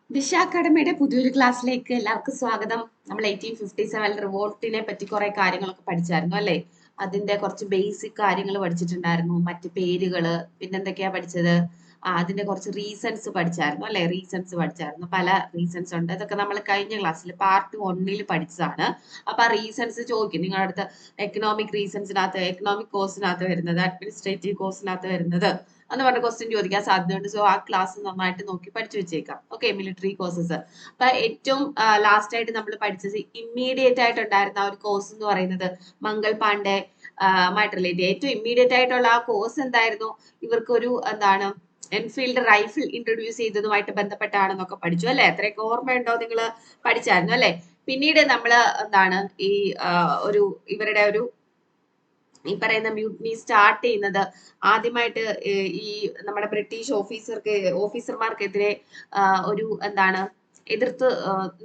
ദിശ അക്കാഡമിയുടെ പുതിയൊരു ക്ലാസ്സിലേക്ക് എല്ലാവർക്കും സ്വാഗതം. നമ്മൾ 1857 റിവോൾട്ടിനെ പറ്റി കുറെ കാര്യങ്ങളൊക്കെ പഠിച്ചായിരുന്നു അല്ലെ? അതിന്റെ കുറച്ച് ബേസിക് കാര്യങ്ങൾ പഠിച്ചിട്ടുണ്ടായിരുന്നു, മറ്റ് പേരുകള്, പിന്നെന്തൊക്കെയാ പഠിച്ചത്? അതിന്റെ കുറച്ച് റീസൺസ് പഠിച്ചായിരുന്നു അല്ലെ? റീസൺസ് പഠിച്ചായിരുന്നു, പല റീസൺസ് ഉണ്ട്. ഇതൊക്കെ നമ്മൾ കഴിഞ്ഞ ക്ലാസ്സിൽ പാർട്ട് 1 പഠിച്ചതാണ്. അപ്പൊ ആ റീസൺസ് ചോദിക്കും നിങ്ങളുടെ അടുത്ത്. എക്കണോമിക് റീസൺസിനകത്ത്, എക്കണോമിക് കോഴ്സിനകത്ത് വരുന്നത്, അഡ്മിനിസ്ട്രേറ്റീവ് കോഴ്സിനകത്ത് വരുന്നത് എന്ന് പറഞ്ഞ ക്വസ്റ്റ്യൻ ചോദിക്കാൻ സാധ്യതയുണ്ട്. സോ ആ ക്ലാസ് നന്നായിട്ട് നോക്കി പഠിച്ചു വെച്ചേക്കാം. Okay, military courses. അപ്പൊ ഏറ്റവും ലാസ്റ്റ് ആയിട്ട് നമ്മൾ പഠിച്ചത് ഇമ്മീഡിയറ്റ് ആയിട്ട് ഉണ്ടായിരുന്ന ആ ഒരു കോഴ്സ് എന്ന് പറയുന്നത് മംഗൾ പാണ്ഡെ മായിട്ട് റിലേറ്റ്. ഏറ്റവും ഇമ്മീഡിയറ്റ് ആയിട്ടുള്ള ആ കോഴ്സ് എന്തായിരുന്നു? ഇവർക്കൊരു എന്താണ് എൻഫീൽഡ് റൈഫിൾ ഇൻട്രൊഡ്യൂസ് ചെയ്തതുമായിട്ട് ബന്ധപ്പെട്ടാണെന്നൊക്കെ പഠിച്ചു അല്ലെ? എത്രയൊക്കെ ഓർമ്മയുണ്ടോ? നിങ്ങൾ പഠിച്ചായിരുന്നു അല്ലെ? പിന്നീട് നമ്മൾ എന്താണ് ഈ ഒരു ഇവരുടെ ഒരു ഈ പറയുന്ന മ്യൂട്ടിനി സ്റ്റാർട്ട് ചെയ്യുന്നത് ആദ്യമായിട്ട് ഈ നമ്മുടെ ബ്രിട്ടീഷ് ഓഫീസർമാർക്കെതിരെ ഒരു എന്താണ് എതിർത്ത്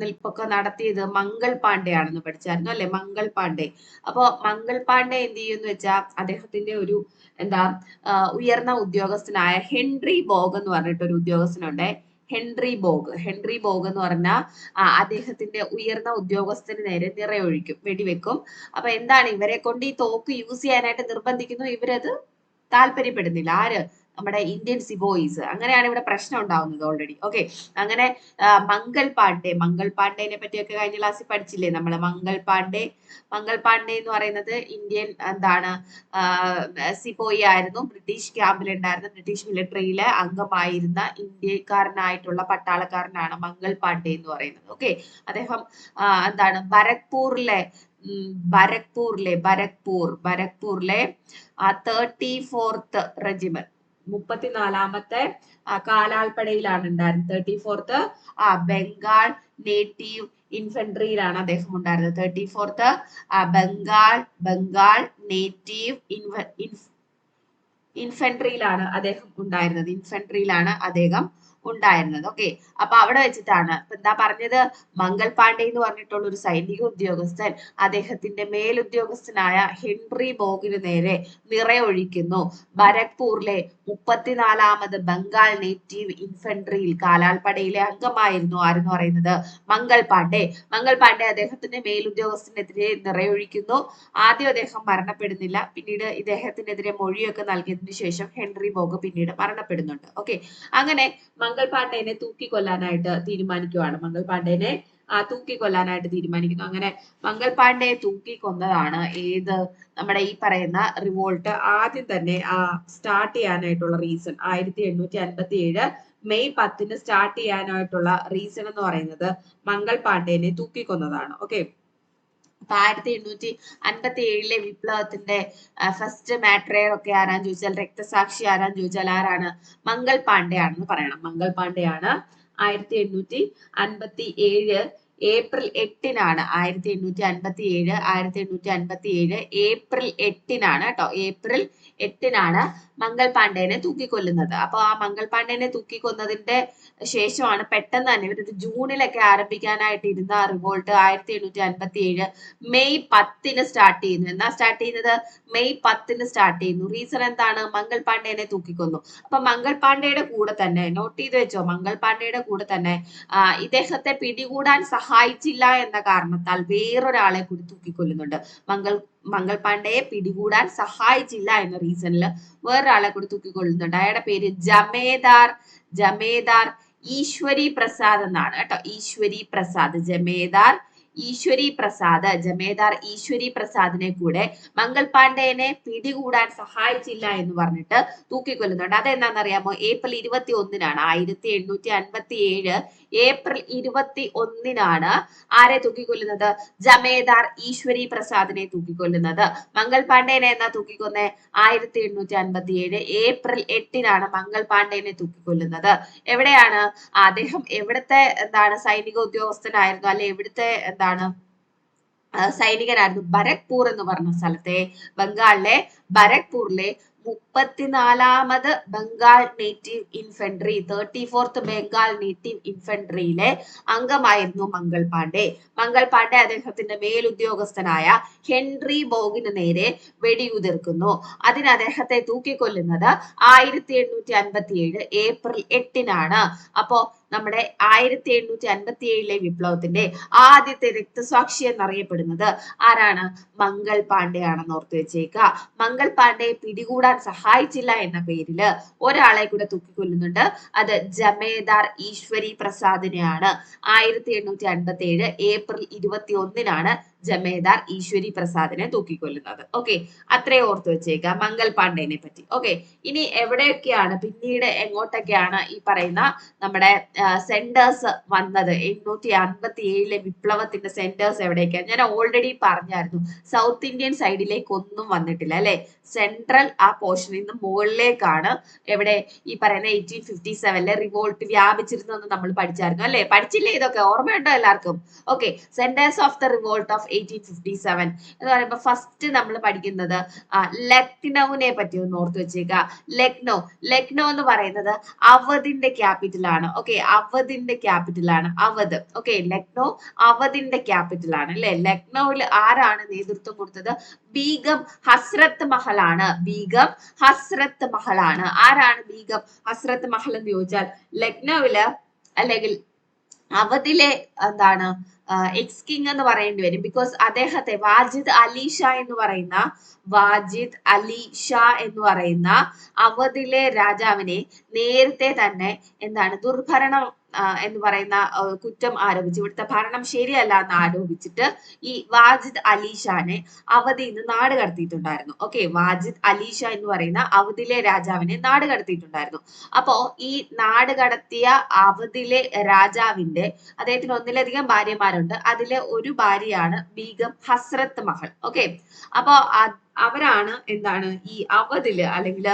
നിൽപ്പൊക്കെ നടത്തിയത് മംഗൾ പാണ്ഡെ ആണെന്ന് പഠിച്ചായിരുന്നു അല്ലെ? മംഗൾ പാണ്ഡെ. അപ്പോ മംഗൾ പാണ്ഡെ എന്ത് ചെയ്യുമെന്ന് വെച്ചാൽ അദ്ദേഹത്തിന്റെ ഒരു എന്താ ഉയർന്ന ഉദ്യോഗസ്ഥനായ ഹെൻറി ബോഗ് എന്ന് പറഞ്ഞിട്ട് ഒരു ഉദ്യോഗസ്ഥനുണ്ട്. ഹെൻറി ബോഗ് എന്ന് പറഞ്ഞാൽ അദ്ദേഹത്തിന്റെ ഉയർന്ന ഉദ്യോഗസ്ഥന് നേരെ നിറയൊഴിക്കും, വെടിവെക്കും. അപ്പൊ എന്താണ്, ഇവരെ കൊണ്ട് ഈ തോക്ക് യൂസ് ചെയ്യാനായിട്ട് നിർബന്ധിക്കുന്നു. ഇവരത് താല്പര്യപ്പെടുന്നില്ല. ആര്? നമ്മുടെ ഇന്ത്യൻ സിബോയിസ്. അങ്ങനെയാണ് ഇവിടെ പ്രശ്നം ഉണ്ടാവുന്നത് ഓൾറെഡി. ഓക്കെ, അങ്ങനെ മംഗൾ പാണ്ഡെനെ പറ്റിയൊക്കെ കഴിഞ്ഞ ക്ലാസ്സിൽ പഠിച്ചില്ലേ നമ്മള്? മംഗൾ പാണ്ഡെ എന്ന് പറയുന്നത് ഇന്ത്യൻ എന്താണ് സിബോയി ആയിരുന്നു. ബ്രിട്ടീഷ് ക്യാമ്പിൽ ഉണ്ടായിരുന്ന, ബ്രിട്ടീഷ് മിലിറ്ററിയിലെ അംഗമായിരുന്ന ഇന്ത്യക്കാരനായിട്ടുള്ള പട്ടാളക്കാരനാണ് മംഗൾ പാണ്ഡെ എന്ന് പറയുന്നത്. ഓക്കെ, അദ്ദേഹം എന്താണ് ബരക്പൂറിലെ 34th റെജിമെന്റ്, 34ാമത്തെ കാലാൾപ്പടയിലാണ് ഉണ്ടായിരുന്നത്. 34th ബംഗാൾ നേറ്റീവ് ഇൻഫൻട്രിയിലാണ് അദ്ദേഹം ഉണ്ടായിരുന്നത്. 34th ബംഗാൾ നേറ്റീവ് ഇൻഫൻട്രിയിലാണ് അദ്ദേഹം ഉണ്ടായിരുന്നത്. ഓക്കെ, അപ്പൊ അവിടെ വെച്ചിട്ടാണ് എന്താ പറഞ്ഞത്? മംഗൾ പാണ്ഡെ എന്ന് പറഞ്ഞിട്ടുള്ള ഒരു സൈനിക ഉദ്യോഗസ്ഥൻ അദ്ദേഹത്തിന്റെ മേലുദ്യോഗസ്ഥനായ ഹെൻറി ബോഗിന് നേരെ നിറയൊഴിക്കുന്നു. ബരക്പൂറിലെ 34ാമത് ബംഗാൾ നേറ്റീവ് ഇൻഫൻട്രിയിൽ കാലാൾപ്പടയിലെ അംഗമായിരുന്നു ആരെന്ന് പറയുന്നത്? മംഗൾ പാണ്ഡെ അദ്ദേഹത്തിന്റെ മേലുദ്യോഗസ്ഥനെതിരെ നിറയൊഴിക്കുന്നു. ആദ്യം അദ്ദേഹം മരണപ്പെടുന്നില്ല. പിന്നീട് ഇദ്ദേഹത്തിനെതിരെ മൊഴിയൊക്കെ നൽകിയതിനു ശേഷം ഹെൻറി ബോഗ് പിന്നീട് മരണപ്പെടുന്നുണ്ട്. ഓക്കെ, അങ്ങനെ മംഗൾ പാണ്ഡെനെ തൂക്കിക്കൊല്ലാനായിട്ട് തീരുമാനിക്കുന്നു. അങ്ങനെ മംഗൾ പാണ്ഡെയെ തൂക്കിക്കൊന്നതാണ് ഏത്? നമ്മുടെ ഈ പറയുന്ന റിവോൾട്ട് ആദ്യം തന്നെ സ്റ്റാർട്ട് ചെയ്യാനായിട്ടുള്ള റീസൺ. 1857 മെയ് 10 സ്റ്റാർട്ട് ചെയ്യാനായിട്ടുള്ള റീസൺ എന്ന് പറയുന്നത് മംഗൾ പാണ്ഡെനെ തൂക്കിക്കൊന്നതാണ്. ഓക്കെ, 1857 വിപ്ലവത്തിന്റെ ഫസ്റ്റ് മാട്രയർ ഒക്കെ ആരാന്ന് ചോദിച്ചാൽ, രക്തസാക്ഷി ആരാന്ന് ചോദിച്ചാൽ ആരാണ്? മംഗൾ പാണ്ഡെ ആണെന്ന് പറയണം. മംഗൾ പാണ്ഡെ ആണ്. 1857 ഏപ്രിൽ 8-നാണ്. 1857 ഏപ്രിൽ 8-നാണ് കേട്ടോ. ഏപ്രിൽ 8-നാണ് മംഗൾ പാണ്ഡെനെ തൂക്കിക്കൊല്ലുന്നത്. അപ്പൊ ആ മംഗൾ പാണ്ഡെനെ തൂക്കിക്കൊന്നതിന്റെ ശേഷമാണ് പെട്ടെന്ന് തന്നെ ഇവരൊരു ജൂണിലൊക്കെ ആരംഭിക്കാനായിട്ട് ഇരുന്ന റിവോൾട്ട് 1857 മെയ് 10 സ്റ്റാർട്ട് ചെയ്യുന്നു. എന്നാ സ്റ്റാർട്ട് ചെയ്യുന്നത്? മെയ് 10 സ്റ്റാർട്ട് ചെയ്യുന്നു. റീസൺ എന്താണ്? മംഗൾ പാണ്ഡെനെ തൂക്കിക്കൊന്നു. അപ്പൊ മംഗൾ പാണ്ഡെയുടെ കൂടെ തന്നെ നോട്ട് ചെയ്ത് വെച്ചോ, മംഗൾ പാണ്ഡെയുടെ കൂടെ തന്നെ ഇദ്ദേഹത്തെ പിടികൂടാൻ സഹായിച്ചില്ല എന്ന കാരണത്താൽ വേറൊരാളെ കൂടി തൂക്കിക്കൊല്ലുന്നുണ്ട്. മംഗൾ പാണ്ഡെയെ പിടികൂടാൻ സഹായിച്ചില്ല എന്ന റീസണിൽ വേറൊരാളെ കൂടി തൂക്കിക്കൊല്ലുന്നുണ്ട്. അയാളുടെ പേര് ജമേദാർ ഈശ്വരി പ്രസാദ് എന്നാണ് കേട്ടോ. ജമേദാർ ഈശ്വരി പ്രസാദിനെ കൂടെ മംഗൾ പാണ്ഡെനെ പിടികൂടാൻ സഹായിച്ചില്ല എന്ന് പറഞ്ഞിട്ട് തൂക്കിക്കൊല്ലുന്നുണ്ട്. അതെന്താണെന്നറിയാമോ? ഏപ്രിൽ 21-നാണ്. 1857 ഏപ്രിൽ 21-നാണ് ആരെ തൂക്കിക്കൊല്ലുന്നത്? ജമേദാർ ഈശ്വരി പ്രസാദിനെ തൂക്കിക്കൊല്ലുന്നത്. മംഗൾ പാണ്ഡെനെ എന്നാ തൂക്കിക്കൊന്നേ? 1857 ഏപ്രിൽ 8-നാണ് മംഗൾ പാണ്ഡെനെ തൂക്കിക്കൊല്ലുന്നത്. എവിടെയാണ് അദ്ദേഹം? എവിടുത്തെ എന്താണ് സൈനിക ഉദ്യോഗസ്ഥനായിരുന്നു, അല്ലെ എവിടുത്തെ എന്താണ് സൈനികനായിരുന്നു? ബരക്പൂർ എന്ന് പറഞ്ഞ സ്ഥലത്തെ, ബംഗാളിലെ ബരക്പൂരിലെ 34ാമത് Bengal native infantry, 34th Bengal native ഇൻഫൻട്രിയിലെ അംഗമായിരുന്നു മംഗൾ പാണ്ഡെ. അദ്ദേഹത്തിന്റെ മേലുദ്യോഗസ്ഥനായ ഹെൻറി ബോഗിന് നേരെ വെടിയുതിർക്കുന്നു. അതിന് അദ്ദേഹത്തെ തൂക്കിക്കൊല്ലുന്നത് 1857 ഏപ്രിൽ 8-നാണ്. അപ്പോ നമ്മുടെ 1857 വിപ്ലവത്തിന്റെ ആദ്യത്തെ രക്തസാക്ഷി എന്നറിയപ്പെടുന്നത് ആരാണ്? മംഗൾ പാണ്ഡെ ആണെന്ന് ഓർത്ത് വെച്ചേക്കുക. മംഗൾ പാണ്ഡെയെ പിടികൂടാൻ സഹായിച്ചില്ല എന്ന പേരില് ഒരാളെ കൂടെ തൂക്കിക്കൊല്ലുന്നുണ്ട്. അത് ജമേദാർ ഈശ്വരി പ്രസാദിനെയാണ്. 1857 ഏപ്രിൽ 21 ജമേദാർ ഈശ്വരി പ്രസാദിനെ തൂക്കിക്കൊല്ലുന്നത്. ഓക്കെ, അത്രേ ഓർത്ത് വെച്ചേക്കുക മംഗൾ പാണ്ഡെനെ പറ്റി. ഓക്കെ, ഇനി എവിടെയൊക്കെയാണ് പിന്നീട് എങ്ങോട്ടൊക്കെയാണ് ഈ പറയുന്ന നമ്മുടെ സെന്റേഴ്സ് വന്നത്? 1857 വിപ്ലവത്തിന്റെ സെന്റേഴ്സ് എവിടേക്കാണ്? ഞാൻ ഓൾറെഡി പറഞ്ഞായിരുന്നു, സൗത്ത് ഇന്ത്യൻ സൈഡിലേക്ക് ഒന്നും വന്നിട്ടില്ല അല്ലെ. സെൻട്രൽ ആ പോർഷനിൽ നിന്ന് മുകളിലേക്കാണ് എവിടെ ഈ പറയുന്ന 1857 റിവോൾട്ട് വ്യാപിച്ചിരുന്നെന്ന് നമ്മൾ പഠിച്ചായിരുന്നു അല്ലെ. പഠിച്ചില്ലേ? ഇതൊക്കെ ഓർമ്മയുണ്ടോ എല്ലാവർക്കും? Okay, centres of the revolt of 1857 എന്ന് പറയുമ്പോൾ ഫസ്റ്റ് നമ്മൾ പഠിക്കുന്നത് ലക്നൌവിനെ പറ്റി ഒന്ന് ഓർത്ത് വെച്ചേക്കുക. ലക്നൗ എന്ന് പറയുന്നത് അവധിന്റെ ക്യാപിറ്റൽ ആണ്. ഓക്കെ, അവധിന്റെ ക്യാപിറ്റൽ ആണ് അവധ്. ഓക്കെ, ലക്നൗ അവധിന്റെ ക്യാപിറ്റൽ ആണ് അല്ലെ. ലക്നൌവിൽ ആരാണ് നേതൃത്വം കൊടുത്തത്? ബീഗം ഹസ്രത്ത് മഹൽ ആണ്. ബീഗം ഹസ്രത്ത് മഹൽ ആണ്. ആരാണ് ബീഗം ഹസ്രത്ത് മഹൽ എന്ന് ചോദിച്ചാൽ ലക്നൌവില് അല്ലെങ്കിൽ അവധിലെ എന്താണ് എക്സ് കിങ് എന്ന് പറയേണ്ടി വരും. ബിക്കോസ് അദ്ദേഹത്തെ വാജിദ് അലി ഷാ എന്ന് പറയുന്ന അവധിലെ രാജാവിനെ നേരത്തെ തന്നെ എന്താണ് ദുർഭരണം എന്ന് പറയുന്ന കുറ്റം ആരോപിച്ച്, ഇവിടുത്തെ ഭരണം ശരിയല്ല എന്ന് ആരോപിച്ചിട്ട് ഈ വാജിദ് അലി ഷാനെ അവധിയിൽ നിന്ന് നാട് കടത്തിയിട്ടുണ്ടായിരുന്നു. ഓക്കെ, വാജിദ് അലി ഷാ എന്ന് പറയുന്ന അവധിലെ രാജാവിനെ നാട് കടത്തിയിട്ടുണ്ടായിരുന്നു. അപ്പോ ഈ നാട് കടത്തിയ അവധിലെ രാജാവിന്റെ അദ്ദേഹത്തിന് ഒന്നിലധികം ഭാര്യമാരുണ്ട്. അതിലെ ഒരു ഭാര്യയാണ് ബീഗം ഹസ്രത്ത് മഹൽ. ഓക്കെ, അപ്പോ അവരാണ് എന്താണ് ഈ അവധില് അല്ലെങ്കിൽ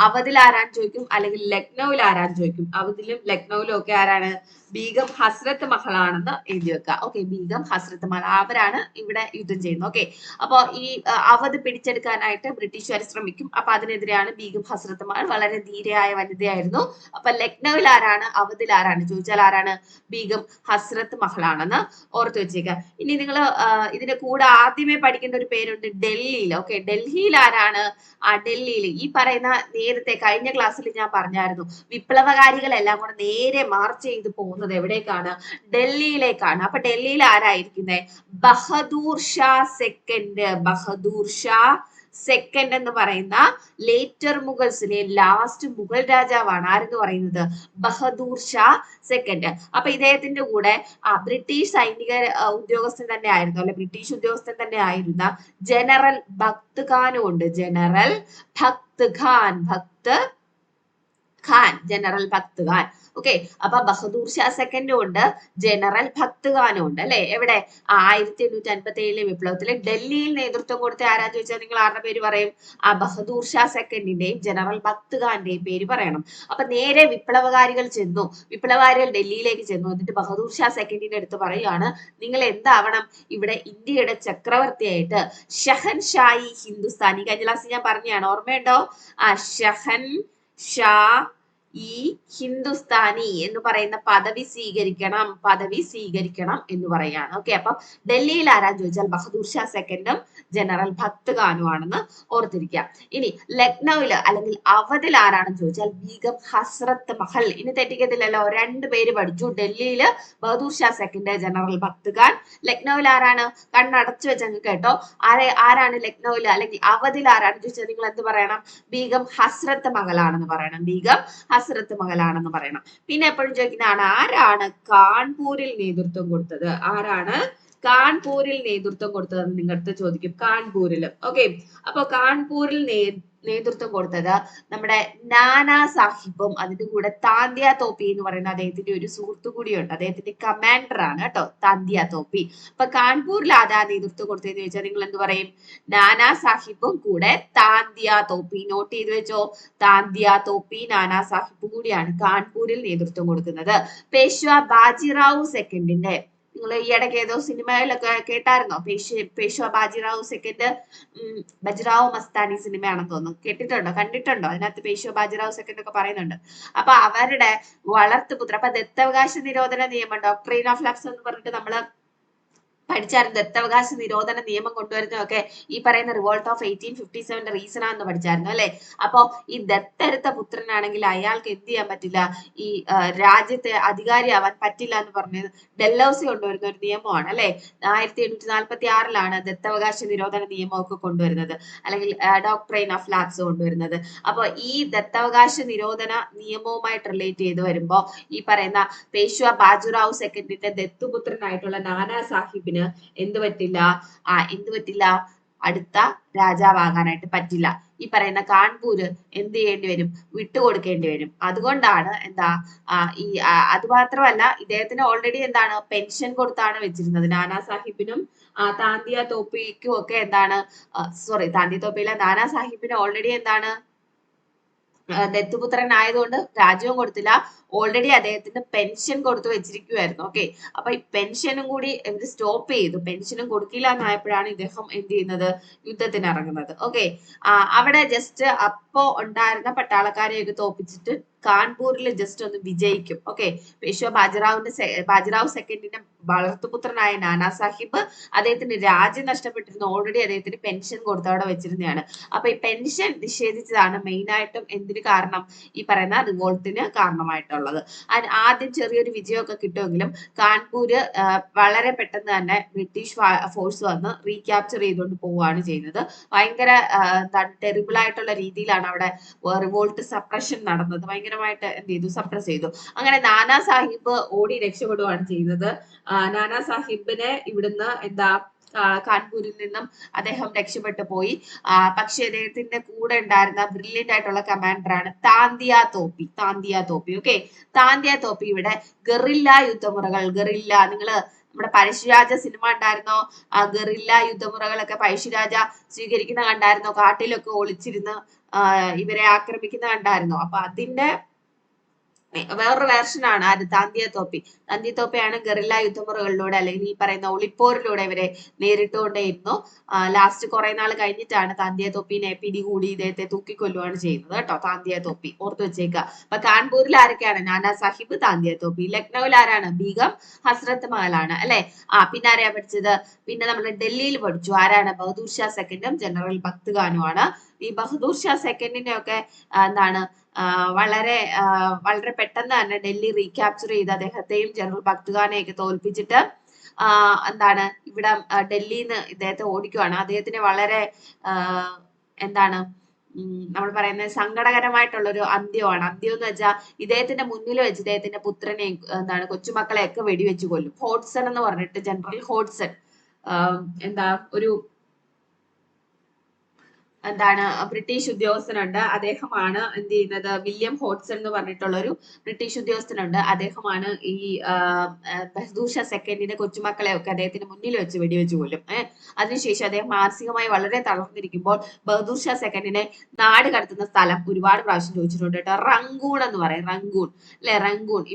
അവധിൽ ആരാന്ന് ചോദിക്കും, അല്ലെങ്കിൽ ലക്നൌവിൽ ആരാന്ന് ചോദിക്കും. അവധിലും ലക്നൌവിലും ഒക്കെ ആരാണ്? ബീഗം ഹസ്രത്ത് മഹൽ ആണെന്ന് എഴുതി വെക്കുക. ഓക്കെ, ബീഗം ഹസ്രത്ത് മഹൽ അവരാണ് ഇവിടെ യുദ്ധം ചെയ്യുന്നത്. ഓക്കെ, അപ്പൊ ഈ അവധ് പിടിച്ചെടുക്കാനായിട്ട് ബ്രിട്ടീഷുകാർ ശ്രമിക്കും. അപ്പൊ അതിനെതിരെയാണ് ബീഗം ഹസ്രത്ത് മഹൽ. വളരെ ധീരയായ വനിതയായിരുന്നു. അപ്പൊ ലക്നൌവിൽ ആരാണ്, അവധിൽ ആരാണ് ചോദിച്ചാൽ ആരാണ്? ബീഗം ഹസ്രത്ത് മഹൽ ആണെന്ന് ഓർത്ത് വെച്ചേക്കുക. ഇനി നിങ്ങൾ ഇതിന്റെ കൂടെ ആദ്യമേ പഠിക്കേണ്ട ഒരു പേരുണ്ട്, ഡൽഹിയിൽ. ഓക്കെ, ഡൽഹിയിൽ ആരാണ്? ഡൽഹിയിൽ ഈ പറയുന്ന നേരത്തെ കഴിഞ്ഞ ക്ലാസ്സിൽ ഞാൻ പറഞ്ഞായിരുന്നു, വിപ്ലവകാരികളെല്ലാം കൂടെ നേരെ മാർച്ച് ചെയ്ത് പോകുന്നത് എവിടേക്കാണ്? ഡൽഹിയിലേക്കാണ്. അപ്പൊ ഡൽഹിയിൽ ആരായിരിക്കുന്നത്? ബഹദൂർ ഷാ സെക്കൻഡ്. ബഹദൂർ ഷാ സെക്കൻഡ് എന്ന് പറയുന്ന ലേറ്റർ മുഗൾസിലെ ലാസ്റ്റ് മുഗൾ രാജാവാണ്. ആരെന്ന് പറയുന്നത്? ബഹദൂർ ഷാ സെക്കൻഡ്. അപ്പൊ ഇദ്ദേഹത്തിന്റെ കൂടെ ബ്രിട്ടീഷ് സൈനിക ഉദ്യോഗസ്ഥൻ തന്നെ ആയിരുന്നു, അല്ലെ ബ്രിട്ടീഷ് ഉദ്യോഗസ്ഥൻ തന്നെ ആയിരുന്ന ജനറൽ ഭക്ത് ഖാനും ഉണ്ട്. General Bakht Khan, general Bakht Khan. Okay, അപ്പൊ ബഹദൂർ ഷാ സെക്കൻഡും ഉണ്ട്, ജനറൽ ഭക്ത് ഖാനും ഉണ്ട് അല്ലെ. എവിടെ? 1857 വിപ്ലവത്തില് ഡൽഹിയിൽ നേതൃത്വം കൊടുത്ത ആരാ ചോദിച്ചാൽ നിങ്ങൾ ആരുടെ പേര് പറയും? ബഹദൂർ ഷാ സെക്കൻഡിന്റെയും ജനറൽ ഭക്ത് ഖാന്റെയും പേര് പറയണം. അപ്പൊ നേരെ വിപ്ലവകാരികൾ ഡൽഹിയിലേക്ക് ചെന്നു. എന്നിട്ട് ബഹദൂർ ഷാ സെക്കൻഡിന്റെ അടുത്ത് പറയുകയാണ്, നിങ്ങൾ എന്താവണം? ഇവിടെ ഇന്ത്യയുടെ ചക്രവർത്തിയായിട്ട് ഷഹൻ ഷായി ഹിന്ദുസ്ഥാനി, കഴിഞ്ഞ ക്ലാസ് ഞാൻ പറഞ്ഞാണ്, ഓർമ്മയുണ്ടോ? ഷഹൻ ഷാ ഈ ഹിന്ദുസ്ഥാനി എന്ന് പറയുന്ന പദവി സ്വീകരിക്കണം എന്ന് പറയാണ്. ഓക്കെ, അപ്പം ഡൽഹിയിൽ ആരാന്ന് ചോദിച്ചാൽ ബഹദൂർ ഷാ സെക്കൻഡും ജനറൽ ഭക്ത് ഖാനും ആണെന്ന് ഓർത്തിരിക്കുക. ഇനി ലക്നൌവില് അല്ലെങ്കിൽ അവധിൽ ആരാണെന്ന് ചോദിച്ചാൽ ബീഗം ഹസ്രത്ത് മഹൽ. ഇനി തെറ്റിക്കത്തില്ലല്ലോ, രണ്ടു പേര് പഠിച്ചു. ഡൽഹിയില് ബഹദൂർ ഷാ സെക്കൻഡ്, ജനറൽ ഭക്ത് ഖാൻ. ലക്നൌവിൽ ആരാണ്? കണ്ണടച്ചു വെച്ചങ്ങ് കേട്ടോ. ആരാണ് ലക്നൌവിൽ അല്ലെങ്കിൽ അവധിൽ ആരാണെന്ന് ചോദിച്ചാൽ നിങ്ങൾ എന്ത് പറയണം? ബീഗം ഹസ്രത്ത് മഹലാണെന്ന് പറയണം. ബീഗം ഹസ്രത്ത് മഹലാണെന്ന് പറയണം. പിന്നെ എപ്പോഴും ചോദിക്കുന്നതാണ്, ആരാണ് കാൺപൂരിൽ നേതൃത്വം കൊടുത്തത്? ആരാണ് കാൺപൂരിൽ നേതൃത്വം കൊടുത്തതെന്ന് നിങ്ങളുടെ ചോദിക്കും. കാൺപൂരിൽ. ഓക്കെ, അപ്പൊ കാൺപൂരിൽ നേതൃത്വം കൊടുത്തത് നമ്മുടെ നാനാ സാഹിബും അതിന്റെ കൂടെ താന്തിയ തോപ്പി എന്ന് പറയുന്ന അദ്ദേഹത്തിന്റെ ഒരു സുഹൃത്തു കൂടിയുണ്ട്. അദ്ദേഹത്തിന്റെ കമാൻഡർ ആണ് കേട്ടോ താന്തിയ തോപ്പി. അപ്പൊ കാൺപൂരിൽ ആരാ നേതൃത്വം കൊടുത്തതെന്ന് ചോദിച്ചാൽ നിങ്ങൾ എന്ത് പറയും? നാനാ സാഹിബും കൂടെ താന്തിയ തോപ്പി. നോട്ട് ചെയ്ത് വെച്ചോ, താന്തിയ തോപ്പി നാനാ സാഹിബും കൂടിയാണ് കാൺപൂരിൽ നേതൃത്വം കൊടുക്കുന്നത്. പേഷ്വാ ബാജിറാവു സെക്കൻഡിന്റെ, നിങ്ങൾ ഈ ഇടയ്ക്ക് ഏതോ സിനിമയിലൊക്കെ കേട്ടായിരുന്നോ? പേഷ്വാ ബാജിറാവു സെക്കൻഡ്, ബജ്റാവു മസ്താനി സിനിമയാണെന്ന് തോന്നുന്നു. കേട്ടിട്ടുണ്ടോ, കണ്ടിട്ടുണ്ടോ? അതിനകത്ത് പേഷ്വാ ബാജിറാവു സെക്കൻഡ് ഒക്കെ പറയുന്നുണ്ട്. അപ്പൊ അവരുടെ വളർത്തുപുത്ര, അപ്പൊ ദത്തവകാശ നിരോധന നിയമം, ഡോക്ട്രീൻ ഓഫ് ലഫ്സ് എന്ന് പറഞ്ഞിട്ട് നമ്മള് പഠിച്ചായിരുന്നു. ദത്തവകാശ നിരോധന നിയമം കൊണ്ടുവരുന്നതൊക്കെ ഈ പറയുന്ന റിവോൾട്ട് ഓഫ് 1857 റീസൺ ആണെന്ന് പഠിച്ചായിരുന്നു അല്ലെ. അപ്പോ ഈ ദത്തെടുത്ത പുത്രനാണെങ്കിൽ അയാൾക്ക് എന്ത് ചെയ്യാൻ പറ്റില്ല, ഈ രാജ്യത്തെ അധികാരിയാവാൻ പറ്റില്ല എന്ന് പറഞ്ഞത് ഡെല്ലൗസി കൊണ്ടുവരുന്ന ഒരു നിയമമാണ് അല്ലെ. 1846 ദത്തവകാശ നിരോധന നിയമമൊക്കെ കൊണ്ടുവരുന്നത്, അല്ലെങ്കിൽ ഡോക്ട്രൈൻ ഓഫ് ലാപ്സ് കൊണ്ടുവരുന്നത്. അപ്പൊ ഈ ദത്തവകാശ നിരോധന നിയമവുമായിട്ട് റിലേറ്റ് ചെയ്ത് വരുമ്പോ ഈ പറയുന്ന പേഷ്വ ബാജുറാവു സെക്കൻഡിന്റെ ദത്തുപുത്രനായിട്ടുള്ള നാനാ സാഹിബിന് എന്ത് പറ്റില്ല, എന്ത് പറ്റില്ല, അടുത്ത രാജാവാകാനായിട്ട് പറ്റില്ല. ഈ പറയുന്ന കാൺപൂര് എന്ത് ചെയ്യേണ്ടി വരും, വിട്ടുകൊടുക്കേണ്ടി വരും. അതുകൊണ്ടാണ് എന്താ ഈ അത് മാത്രമല്ല ഇദ്ദേഹത്തിന് ഓൾറെഡി എന്താണ് പെൻഷൻ കൊടുത്താണ് വെച്ചിരുന്നത്. നാനാ സാഹിബിനും താന്തിയ തോപ്പിക്കും ഒക്കെ എന്താണ് സോറി താന്തിയ തോപ്പിയിലെ നാനാ സാഹിബിന് ഓൾറെഡി എന്താണ് ദത്തുപുത്രൻ ആയതുകൊണ്ട് രാജ്യവും കൊടുത്തില്ല, ഓൾറെഡി അദ്ദേഹത്തിന് പെൻഷൻ കൊടുത്തു വെച്ചിരിക്കുവായിരുന്നു. ഓക്കെ, അപ്പൊ ഈ പെൻഷനും കൂടി ഇവർ സ്റ്റോപ്പ് ചെയ്തു. പെൻഷനും കൊടുക്കില്ല എന്നായപ്പോഴാണ് ഇദ്ദേഹം എന്ത് ചെയ്യുന്നത്, യുദ്ധത്തിന് ഇറങ്ങുന്നത്. ഓക്കെ, അവിടെ ജസ്റ്റ് അപ്പോ ഉണ്ടായിരുന്ന പട്ടാളക്കാരെയൊക്കെ തോപ്പിച്ചിട്ട് കാൺപൂരിൽ ജസ്റ്റ് ഒന്ന് വിജയിക്കും. ഓക്കെ, പേഷ്വ ബാജിറാവു സെക്കൻഡിന്റെ വളർത്തുപുത്രനായ നാനാ സാഹിബ് അദ്ദേഹത്തിന് രാജ്യം നഷ്ടപ്പെട്ടിരുന്നു. ഓൾറെഡി അദ്ദേഹത്തിന് പെൻഷൻ കൊടുത്ത് അവിടെ വെച്ചിരുന്നതാണ്. അപ്പൊ ഈ പെൻഷൻ നിഷേധിച്ചതാണ് മെയിൻ ആയിട്ടും എന്തിന് കാരണം, ഈ പറയുന്ന റിവോൾട്ടിന് കാരണമായിട്ടുള്ളത്. ആദ്യം ചെറിയൊരു വിജയമൊക്കെ കിട്ടുമെങ്കിലും കാൺപൂര് വളരെ പെട്ടെന്ന് തന്നെ ബ്രിട്ടീഷ് ഫോഴ്സ് വന്ന് റീക്യാപ്ചർ ചെയ്തുകൊണ്ട് പോവുകയാണ് ചെയ്യുന്നത്. ഭയങ്കര എന്താണ് ടെറിബിൾ ആയിട്ടുള്ള രീതിയിലാണ് അവിടെ റിവോൾട്ട് സപ്രഷൻ നടന്നത്. ഭയങ്കരമായിട്ട് എന്ത് ചെയ്തു, സപ്രസ് ചെയ്തു. അങ്ങനെ നാനാ സാഹിബ് ഓടി രക്ഷപ്പെടുകയാണ് ചെയ്യുന്നത്. നാനാ സാഹിബിനെ ഇവിടുന്ന് എന്താ കാൺപൂരിൽ നിന്നും അദ്ദേഹം രക്ഷപ്പെട്ടു പോയി. പക്ഷെ അദ്ദേഹത്തിന്റെ കൂടെ ഉണ്ടായിരുന്ന ബ്രില്യന്റ് ആയിട്ടുള്ള കമാൻഡറാണ് താന്തിയ തോപ്പി. ഓക്കെ, താന്തിയ തോപ്പി ഇവിടെ ഗറില്ല യുദ്ധമുറകൾ, നിങ്ങള് നമ്മുടെ പഴശ്ശിരാജ സിനിമ ഉണ്ടായിരുന്നോ, ആ ഗറില്ല യുദ്ധമുറകളൊക്കെ പഴശ്ശിരാജ സ്വീകരിക്കുന്ന കണ്ടായിരുന്നോ, കാട്ടിലൊക്കെ ഒളിച്ചിരുന്ന് ഇവരെ ആക്രമിക്കുന്ന കണ്ടായിരുന്നോ. അപ്പൊ അതിന്റെ വേറൊരു വേർഷനാണ് താന്തിയ തോപ്പിയാണ് ഗറില്ല യുദ്ധമുറകളിലൂടെ അല്ലെങ്കിൽ ഈ പറയുന്ന ഒളിപ്പോരിലൂടെ ഇവരെ നേരിട്ടുകൊണ്ടേയിരുന്നു. ലാസ്റ്റ് കുറെ നാൾ കഴിഞ്ഞിട്ടാണ് താന്തിയ തോപ്പിനെ പിടികൂടി ഇദ്ദേഹത്തെ തൂക്കിക്കൊല്ലുകയാണ് ചെയ്യുന്നത് കേട്ടോ. താന്തിയ തോപ്പി ഓർത്തു വെച്ചേക്കുക. അപ്പൊ കാൺപൂരിൽ ആരൊക്കെയാണ്, നാനാ സാഹിബ്, താന്തിയ തോപ്പി. ലക്നൌവിൽ ആരാണ്, ബീഗം ഹസ്രത്ത് മഹലാണ് അല്ലെ. പിന്നെ ആരെയാ പഠിച്ചത്, പിന്നെ നമ്മൾ ഡൽഹിയിൽ പഠിച്ചു ആരാണ്, ബഹദൂർ ഷാ സെക്കൻഡും ജനറൽ ഭക്ത് ഖാനുമാണ്. ഈ ബഹദൂർ ഷാ സെക്കൻഡിനെ ഒക്കെ എന്താണ് വളരെ വളരെ പെട്ടെന്ന് തന്നെ ഡൽഹി റീക്യാപ്ചർ ചെയ്ത് അദ്ദേഹത്തെയും ജനറൽ ഭക്ത് ഖാനെയൊക്കെ തോൽപ്പിച്ചിട്ട് എന്താണ് ഇവിടെ ഡൽഹിന്ന് ഇദ്ദേഹത്തെ ഓടിക്കുവാണ്. അദ്ദേഹത്തിന് വളരെ എന്താണ് നമ്മൾ പറയുന്നത് സങ്കടകരമായിട്ടുള്ള ഒരു അന്ത്യമാണ്. അന്ത്യം എന്ന് വെച്ചാൽ ഇദ്ദേഹത്തിന്റെ മുന്നിൽ വെച്ച് ഇദ്ദേഹത്തിന്റെ പുത്രനെയും എന്താണ് കൊച്ചുമക്കളെയൊക്കെ വെടിവെച്ച് കൊല്ലും. ഹോട്ട്സൺ എന്ന് പറഞ്ഞിട്ട് ജനറൽ ഹോട്ട്സൺ എന്താ ഒരു എന്താണ് ബ്രിട്ടീഷ് ഉദ്യോഗസ്ഥനുണ്ട്. അദ്ദേഹമാണ് എന്ത് ചെയ്യുന്നത്, വില്യം ഹോട്ട്സൺ എന്ന് പറഞ്ഞിട്ടുള്ള ഒരു ബ്രിട്ടീഷ് ഉദ്യോഗസ്ഥനുണ്ട്. അദ്ദേഹമാണ് ഈ ബഹദൂർ ഷാ സെക്കൻഡിന്റെ കൊച്ചുമക്കളെ ഒക്കെ അദ്ദേഹത്തിന് മുന്നിൽ വെച്ച് വെടിവെച്ച് കൊല്ലും. അതിനുശേഷം അദ്ദേഹം മാനസികമായി വളരെ തളർന്നിരിക്കുമ്പോൾ ബഹദൂർ ഷാ സെക്കൻഡിനെ നാട് കടത്തുന്ന സ്ഥലം ഒരുപാട് പ്രാവശ്യം ചോദിച്ചിട്ടുണ്ട് കേട്ടോ. റങ്കൂൺ എന്ന് പറയും, റങ്കൂൺ അല്ലെ. റങ്കൂൺ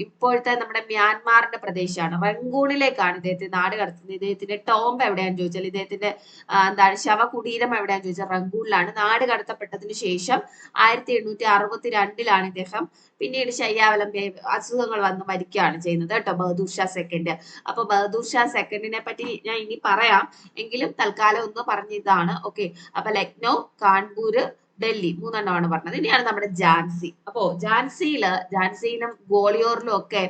ഇപ്പോഴത്തെ നമ്മുടെ മ്യാൻമാറിന്റെ പ്രദേശമാണ്. റങ്കൂണിലേക്കാണ് ഇദ്ദേഹത്തെ നാട് കടത്തുന്നത്. ഇദ്ദേഹത്തിന്റെ ടോംബ് എവിടെയാണെന്ന് ചോദിച്ചാൽ, ഇദ്ദേഹത്തിന്റെ എന്താണ് ശവകുടീരം എവിടെയാന്ന് ചോദിച്ചാൽ റങ്കൂണിലാണ്. നാട് കടത്തപ്പെട്ടതിന് ശേഷം 1862 ഇദ്ദേഹം പിന്നീട് ശയ്യാവലംബി അസുഖങ്ങൾ വന്ന് മരിക്കുകയാണ് ചെയ്യുന്നത് കേട്ടോ, ബഹദൂർ ഷാ സെക്കൻഡ്. അപ്പൊ ബഹദൂർ ഷാ സെക്കൻഡിനെ പറ്റി ഞാൻ ഇനി പറയാം, എങ്കിലും തൽക്കാലം ഒന്ന് പറഞ്ഞതാണ്. ഓക്കെ, അപ്പൊ ലക്നൗ, കാൺപൂര്, ഡൽഹി മൂന്നെണ്ണമാണ് പറഞ്ഞത്. ഇനിയാണ് നമ്മുടെ ഝാൻസി. അപ്പോ ഝാൻസിയിലും ഗ്വാളിയോറിലും ഒക്കെ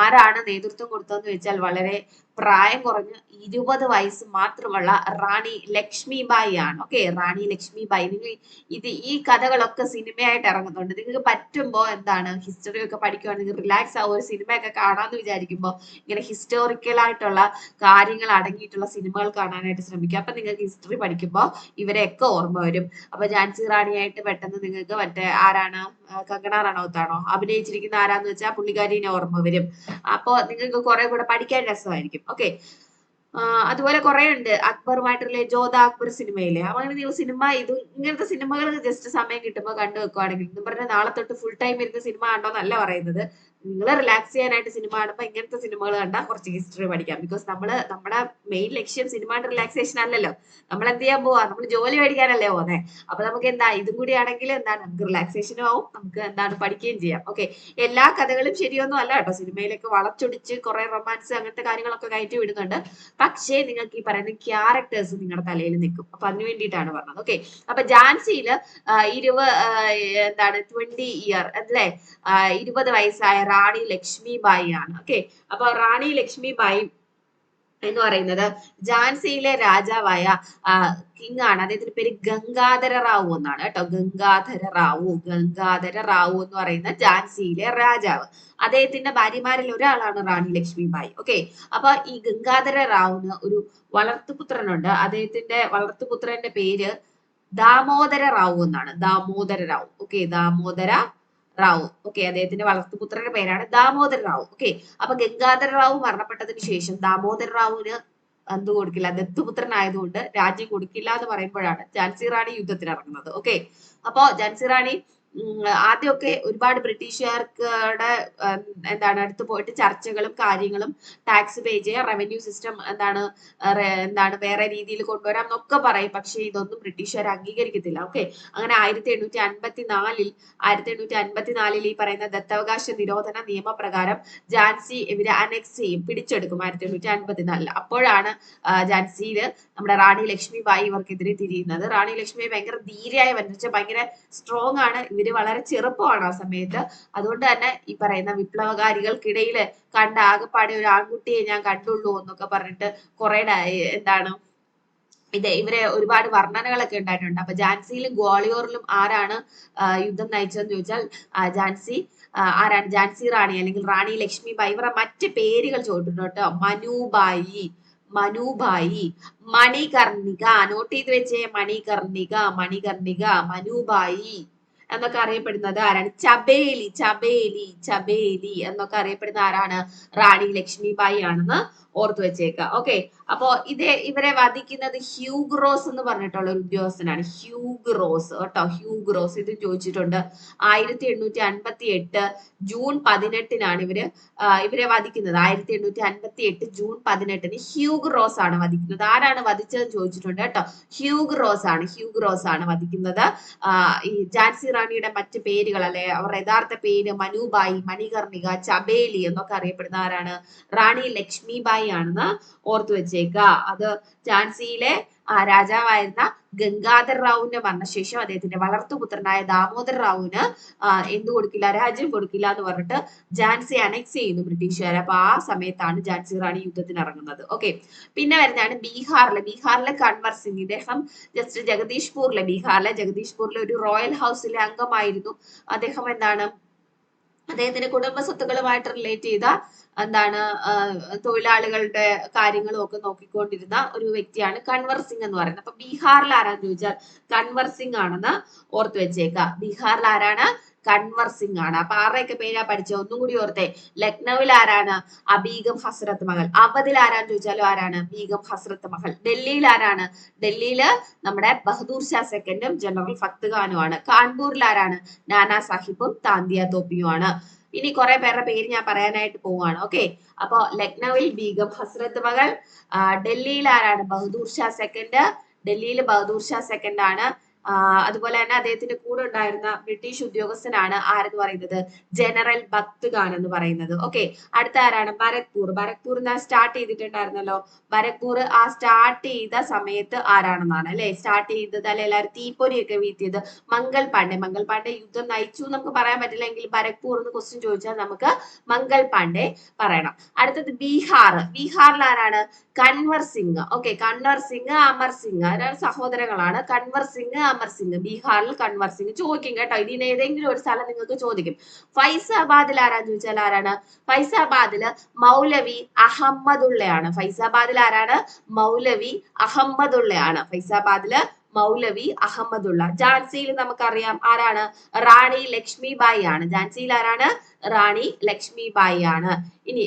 ആരാണ് നേതൃത്വം കൊടുത്തതെന്ന് വെച്ചാൽ വളരെ പ്രായം കുറഞ്ഞ് 20 വയസ്സ് മാത്രമുള്ള റാണി ലക്ഷ്മിബായി ആണ്. ഓക്കെ, റാണി ലക്ഷ്മിബായി. നിങ്ങൾ ഈ കഥകളൊക്കെ സിനിമയായിട്ട് ഇറങ്ങുന്നുണ്ട്. നിങ്ങൾക്ക് പറ്റുമ്പോ എന്താണ് ഹിസ്റ്ററി ഒക്കെ പഠിക്കുകയാണെങ്കിൽ റിലാക്സ് ആവുക, ഒരു സിനിമയൊക്കെ കാണാമെന്ന് വിചാരിക്കുമ്പോൾ ഇങ്ങനെ ഹിസ്റ്റോറിക്കൽ ആയിട്ടുള്ള കാര്യങ്ങൾ അടങ്ങിയിട്ടുള്ള സിനിമകൾ കാണാനായിട്ട് ശ്രമിക്കുക. അപ്പൊ നിങ്ങൾക്ക് ഹിസ്റ്ററി പഠിക്കുമ്പോൾ ഇവരെയൊക്കെ ഓർമ്മ വരും. അപ്പൊ ഝാൻസി റാണിയായിട്ട് പെട്ടെന്ന് നിങ്ങൾക്ക് മറ്റേ ആരാണ്, കങ്കണ റണൗത്താണോ അഭിനയിച്ചിരിക്കുന്ന ആരാന്ന് വെച്ചാൽ പുള്ളിക്കാരിനെ ഓർമ്മ വരും. അപ്പൊ നിങ്ങൾക്ക് കുറെ കൂടെ പഠിക്കാൻ രസമായിരിക്കും. ഓക്കെ, അതുപോലെ കുറെ ഉണ്ട് അക്ബറുമായിട്ടുള്ള ജോധ അക്ബർ സിനിമയിലെ. അങ്ങനെ നിങ്ങൾ ഇങ്ങനത്തെ സിനിമകൾ ജസ്റ്റ് സമയം കിട്ടുമ്പോൾ കണ്ടു വെക്കുവാണെങ്കിൽ, എന്ന് പറഞ്ഞാൽ നാളെ തൊട്ട് ഫുൾ ടൈം ഇരുന്ന് സിനിമ കണ്ടോന്നല്ല പറയുന്നത്, നിങ്ങൾ റിലാക്സ് ചെയ്യാനായിട്ട് സിനിമ കാണുമ്പോൾ ഇങ്ങനത്തെ സിനിമകൾ കണ്ടാൽ കുറച്ച് ഹിസ്റ്ററി പഠിക്കാം. ബിക്കോസ് നമ്മുടെ മെയിൻ ലക്ഷ്യം സിനിമയുടെ റിലാക്സേഷൻ അല്ലല്ലോ. നമ്മൾ എന്ത് ചെയ്യാൻ പോവാ? നമ്മൾ ജോലി മേടിക്കാനല്ലേ പോകുന്നത്. അപ്പൊ നമുക്ക് എന്താ ഇതും കൂടി ആണെങ്കിൽ എന്താണ് നമുക്ക് റിലാക്സേഷനും ആവും, നമുക്ക് എന്താണ് പഠിക്കുകയും ചെയ്യാം. ഓക്കെ, എല്ലാ കഥകളും ശരിയൊന്നും അല്ല കേട്ടോ. സിനിമയിലേക്ക് വളച്ചൊടിച്ച് കുറെ റൊമാൻസ് അങ്ങനത്തെ കാര്യങ്ങളൊക്കെ കയറ്റി വിടുന്നുണ്ട്. പക്ഷേ നിങ്ങൾക്ക് ഈ പറയുന്ന ക്യാരക്ടേഴ്സ് നിങ്ങളുടെ തലയിൽ നിൽക്കും. അപ്പൊ അതിനു വേണ്ടിയിട്ടാണ് പറഞ്ഞത്. ഓക്കെ, അപ്പൊ ഝാൻസിയില് 20 ഇയർ അല്ലേ, 20 വയസ്സായ റാണി ലക്ഷ്മിബായി ആണ്. ഓക്കെ, അപ്പൊ റാണി ലക്ഷ്മിബായി എന്ന് പറയുന്നത് ഝാൻസിയിലെ രാജാവായ കിങ് ആണ്. അദ്ദേഹത്തിന്റെ പേര് ഗംഗാധര റാവു എന്നാണ് കേട്ടോ. ഗംഗാധര റാവു എന്ന് പറയുന്ന ഝാൻസിയിലെ രാജാവ്. അദ്ദേഹത്തിന്റെ ഭാര്യമാരിൽ ഒരാളാണ് റാണി ലക്ഷ്മിബായി. ഓക്കെ, അപ്പൊ ഈ ഗംഗാധര റാവുന് ഒരു വളർത്തുപുത്രനുണ്ട്. അദ്ദേഹത്തിന്റെ വളർത്തുപുത്രന്റെ പേര് ദാമോദര റാവു എന്നാണ്. ദാമോദര റാവു. ഓക്കെ, ദാമോദര റാവു. ഓക്കെ, അദ്ദേഹത്തിന്റെ വളർത്തുപുത്രന്റെ പേരാണ് ദാമോദര റാവു. ഓക്കെ, അപ്പൊ ഗംഗാധര റാവു മരണപ്പെട്ടതിന് ശേഷം ദാമോദര റാവുവിന് എന്ത് കൊടുക്കില്ല, ദത്തുപുത്രനായതുകൊണ്ട് രാജ്യം കൊടുക്കില്ല എന്ന് പറയുമ്പോഴാണ് ഝാൻസി റാണി യുദ്ധത്തിന് ഇറങ്ങുന്നത്. ഓക്കെ, അപ്പോ ഝാൻസി റാണി ആദ്യമൊക്കെ ഒരുപാട് ബ്രിട്ടീഷുകാരുടെ എന്താണ് അടുത്ത് പോയിട്ട് ചർച്ചകളും കാര്യങ്ങളും ടാക്സ് പേ ചെയ്യുക, റവന്യൂ സിസ്റ്റം എന്താണ് വേറെ രീതിയിൽ കൊണ്ടുവരാം എന്നൊക്കെ പറയും. പക്ഷെ ഇതൊന്നും ബ്രിട്ടീഷുകാർ അംഗീകരിക്കത്തില്ല. ഓക്കെ, അങ്ങനെ 1854 ഈ പറയുന്ന ദത്തവകാശ നിരോധന നിയമപ്രകാരം ഝാൻസി ഇവര് അനക്സ് ചെയ്യും, പിടിച്ചെടുക്കും 1854. അപ്പോഴാണ് ഝാൻസിയില് നമ്മുടെ റാണി ലക്ഷ്മിബായി ഇവർക്കെതിരെ തിരിയുന്നത്. റാണി ലക്ഷ്മി ഭയങ്കര ധീരയായ വെച്ചാൽ ഭയങ്കര സ്ട്രോങ് ആണ്. ഇവര് വളരെ ചെറുപ്പമാണ് ആ സമയത്ത്. അതുകൊണ്ട് തന്നെ ഈ പറയുന്ന വിപ്ലവകാരികൾക്കിടയില് കണ്ട ആകെപ്പാടെ ഒരു ആൺകുട്ടിയെ ഞാൻ കണ്ടുള്ളൂ എന്നൊക്കെ പറഞ്ഞിട്ട് കുറെ ഇവരെ ഒരുപാട് വർണ്ണനകളൊക്കെ ഉണ്ടായിട്ടുണ്ട്. അപ്പൊ ഝാൻസിയിലും ഗ്വാളിയോറിലും ആരാണ് യുദ്ധം നയിച്ചതെന്ന് ചോദിച്ചാൽ ആരാണ്? ഝാൻസി റാണി അല്ലെങ്കിൽ റാണി ലക്ഷ്മിബായി. ഇവരുടെ മറ്റ് പേരുകൾ ചോദിച്ചിട്ടുണ്ട് കേട്ടോ. മനുബായി, മണികർണിക, നോട്ട് ചെയ്ത് വെച്ചേ. മണികർണിക, മനുബായി എന്നൊക്കെ അറിയപ്പെടുന്നത് ആരാണ്? ചബേലി എന്നൊക്കെ അറിയപ്പെടുന്ന ആരാണ്? റാണി ലക്ഷ്മിബായി ആണെന്ന് ഓർത്തു വെച്ചേക്കുക. ഓക്കെ, അപ്പോ ഇവരെ വധിക്കുന്നത് ഹ്യൂഗ്രോസ് എന്ന് പറഞ്ഞിട്ടുള്ള ഒരു ഉദ്യോഗസ്ഥനാണ്. ഹ്യൂഗ്രോസ് കേട്ടോ, ഹ്യൂഗ്രോസ്. ഇത് ചോദിച്ചിട്ടുണ്ട്. 1858 ജൂൺ 18-നാണ് ഇവരെ വധിക്കുന്നത്. 1858 ജൂൺ 18-ന് ഹ്യൂഗ്രോസ് ആണ് വധിക്കുന്നത്. ആരാണ് വധിച്ചതെന്ന് ചോദിച്ചിട്ടുണ്ട് കേട്ടോ. ഹ്യൂഗ്രോസ് ആണ് വധിക്കുന്നത്. ഈ ഝാൻസി റാണിയുടെ മറ്റ് പേരുകൾ അല്ലെ, അവരുടെ യഥാർത്ഥ പേര് മനുബായി, മണികർണിക, ചബേലി എന്നൊക്കെ അറിയപ്പെടുന്ന ആരാണ്? റാണി ലക്ഷ്മിബായി ആണെന്ന് ഓർത്തു വെച്ചേക്കുക. അത് ഝാൻസിയിലെ രാജാവായിരുന്ന ഗംഗാധർ റാവുവിന്റെ മരണശേഷം അദ്ദേഹത്തിന്റെ വളർത്തുപുത്രനായ ദാമോദർ റാവുവിന് എന്ത് കൊടുക്കില്ല, രാജ്യം കൊടുക്കില്ല എന്ന് പറഞ്ഞിട്ട് ഝാൻസി അനക്സ് ചെയ്യുന്നു ബ്രിട്ടീഷുകാർ. അപ്പൊ ആ സമയത്താണ് ഝാൻസി റാണി യുദ്ധത്തിന് ഇറങ്ങുന്നത്. ഓക്കെ, പിന്നെ വരുന്നതാണ് ബീഹാറിലെ കൻവർ സിംഗ്. ഇദ്ദേഹം ബീഹാറിലെ ജഗദീഷ്പൂരിലെ ഒരു റോയൽ ഹൗസിലെ അംഗമായിരുന്നു. അദ്ദേഹം അദ്ദേഹത്തിന്റെ കുടുംബ സ്വത്തുക്കളുമായിട്ട് റിലേറ്റ് ചെയ്ത തൊഴിലാളികളുടെ കാര്യങ്ങളും ഒക്കെ നോക്കിക്കൊണ്ടിരുന്ന ഒരു വ്യക്തിയാണ് കൻവർ സിംഗ് എന്ന് പറയുന്നത്. അപ്പൊ ബീഹാറിൽ ആരാന്ന് ചോദിച്ചാൽ കൻവർ സിംഗ് ആണെന്ന് ഓർത്തു വെച്ചേക്കുക. ബീഹാറിൽ ആരാണ്? കൻവർ സിംഗ് ആണ്. അപ്പൊ ആരുടെയൊക്കെ പേരാ പഠിച്ചത്? ഒന്നും കൂടി ഓർത്തേ. ലക്നൌവിൽ ആരാണ്? ബീഗം ഹസ്രത്ത് മഹൽ. അവധിൽ ആരാന്ന് ചോദിച്ചാലും ആരാണ്? ബീഗം ഹസ്രത്ത് മഹൽ. ഡൽഹിയിൽ ആരാണ്? ഡൽഹിയില് നമ്മുടെ ബഹദൂർ ഷാ സെക്കൻഡും ജനറൽ ഫക്ത് ഖാനുമാണ്. കാൺപൂരിൽ ആരാണ്? നാനാ സാഹിബും താന്തിയ തോപ്പിയുമാണ്. ഇനി കുറെ പേരുടെ പേര് ഞാൻ പറയാനായിട്ട് പോവാണ്. ഓക്കെ, അപ്പൊ ലക്നൌവിൽ ബീഗം ഹസ്രത്ത് മഹൽ, ഡൽഹിയിൽ ആരാണ്? ബഹദൂർ ഷാ സെക്കൻഡ് ആണ്. അതുപോലെ തന്നെ അദ്ദേഹത്തിന്റെ കൂടെ ഉണ്ടായിരുന്ന ബ്രിട്ടീഷ് ഉദ്യോഗസ്ഥനാണ് ആരെന്ന് പറയുന്നത്? ജനറൽ ഭക്ത് ഖാൻ എന്ന് പറയുന്നത്. ഓക്കെ, അടുത്ത ആരാണ്? ബരക്പൂർ സ്റ്റാർട്ട് ചെയ്തിട്ടുണ്ടായിരുന്നല്ലോ. ബരക്പൂർ സ്റ്റാർട്ട് ചെയ്ത സമയത്ത് ആരാണെന്നാണ് അല്ലെ സ്റ്റാർട്ട് ചെയ്തത്, അല്ലെ എല്ലാവരും തീപ്പൊരിയൊക്കെ വീഴ്ത്തിയത് മംഗൾ പാണ്ഡെ യുദ്ധം നയിച്ചു നമുക്ക് പറയാൻ പറ്റില്ല. എങ്കിൽ ബരക്പൂർ എന്ന് ക്വസ്റ്റ്യൻ ചോദിച്ചാൽ നമുക്ക് മംഗൾ പാണ്ഡെ പറയണം. അടുത്തത് ബീഹാറിൽ ആരാണ്? കൻവർ സിംഗ്. ഓക്കെ, കൻവർ സിംഗ്, അമർ സിംഗ് സഹോദരങ്ങളാണ്. കൻവർ സിംഗ്, അമർ സിംഗ്. ബീഹാറിൽ കൻവർ സിംഗ് ചോദിക്കും കേട്ടോ. ഇതിന് ഏതെങ്കിലും ഒരു സ്ഥലം നിങ്ങൾക്ക് ചോദിക്കും. ഫൈസാബാദിൽ ആരാന്ന് ചോദിച്ചാൽ ആരാണ്? ഫൈസാബാദില് മൗലവി അഹമ്മദുള്ളയാണ്. ഫൈസാബാദിൽ ആരാണ്? മൗലവി അഹമ്മദുള്ളയാണ്. ഝാൻസിയിൽ നമുക്കറിയാം ആരാണ്? റാണി ലക്ഷ്മിബായി ആണ്. ഝാൻസിയിൽ ആരാണ്? റാണി ലക്ഷ്മിബായി ആണ്. ഇനി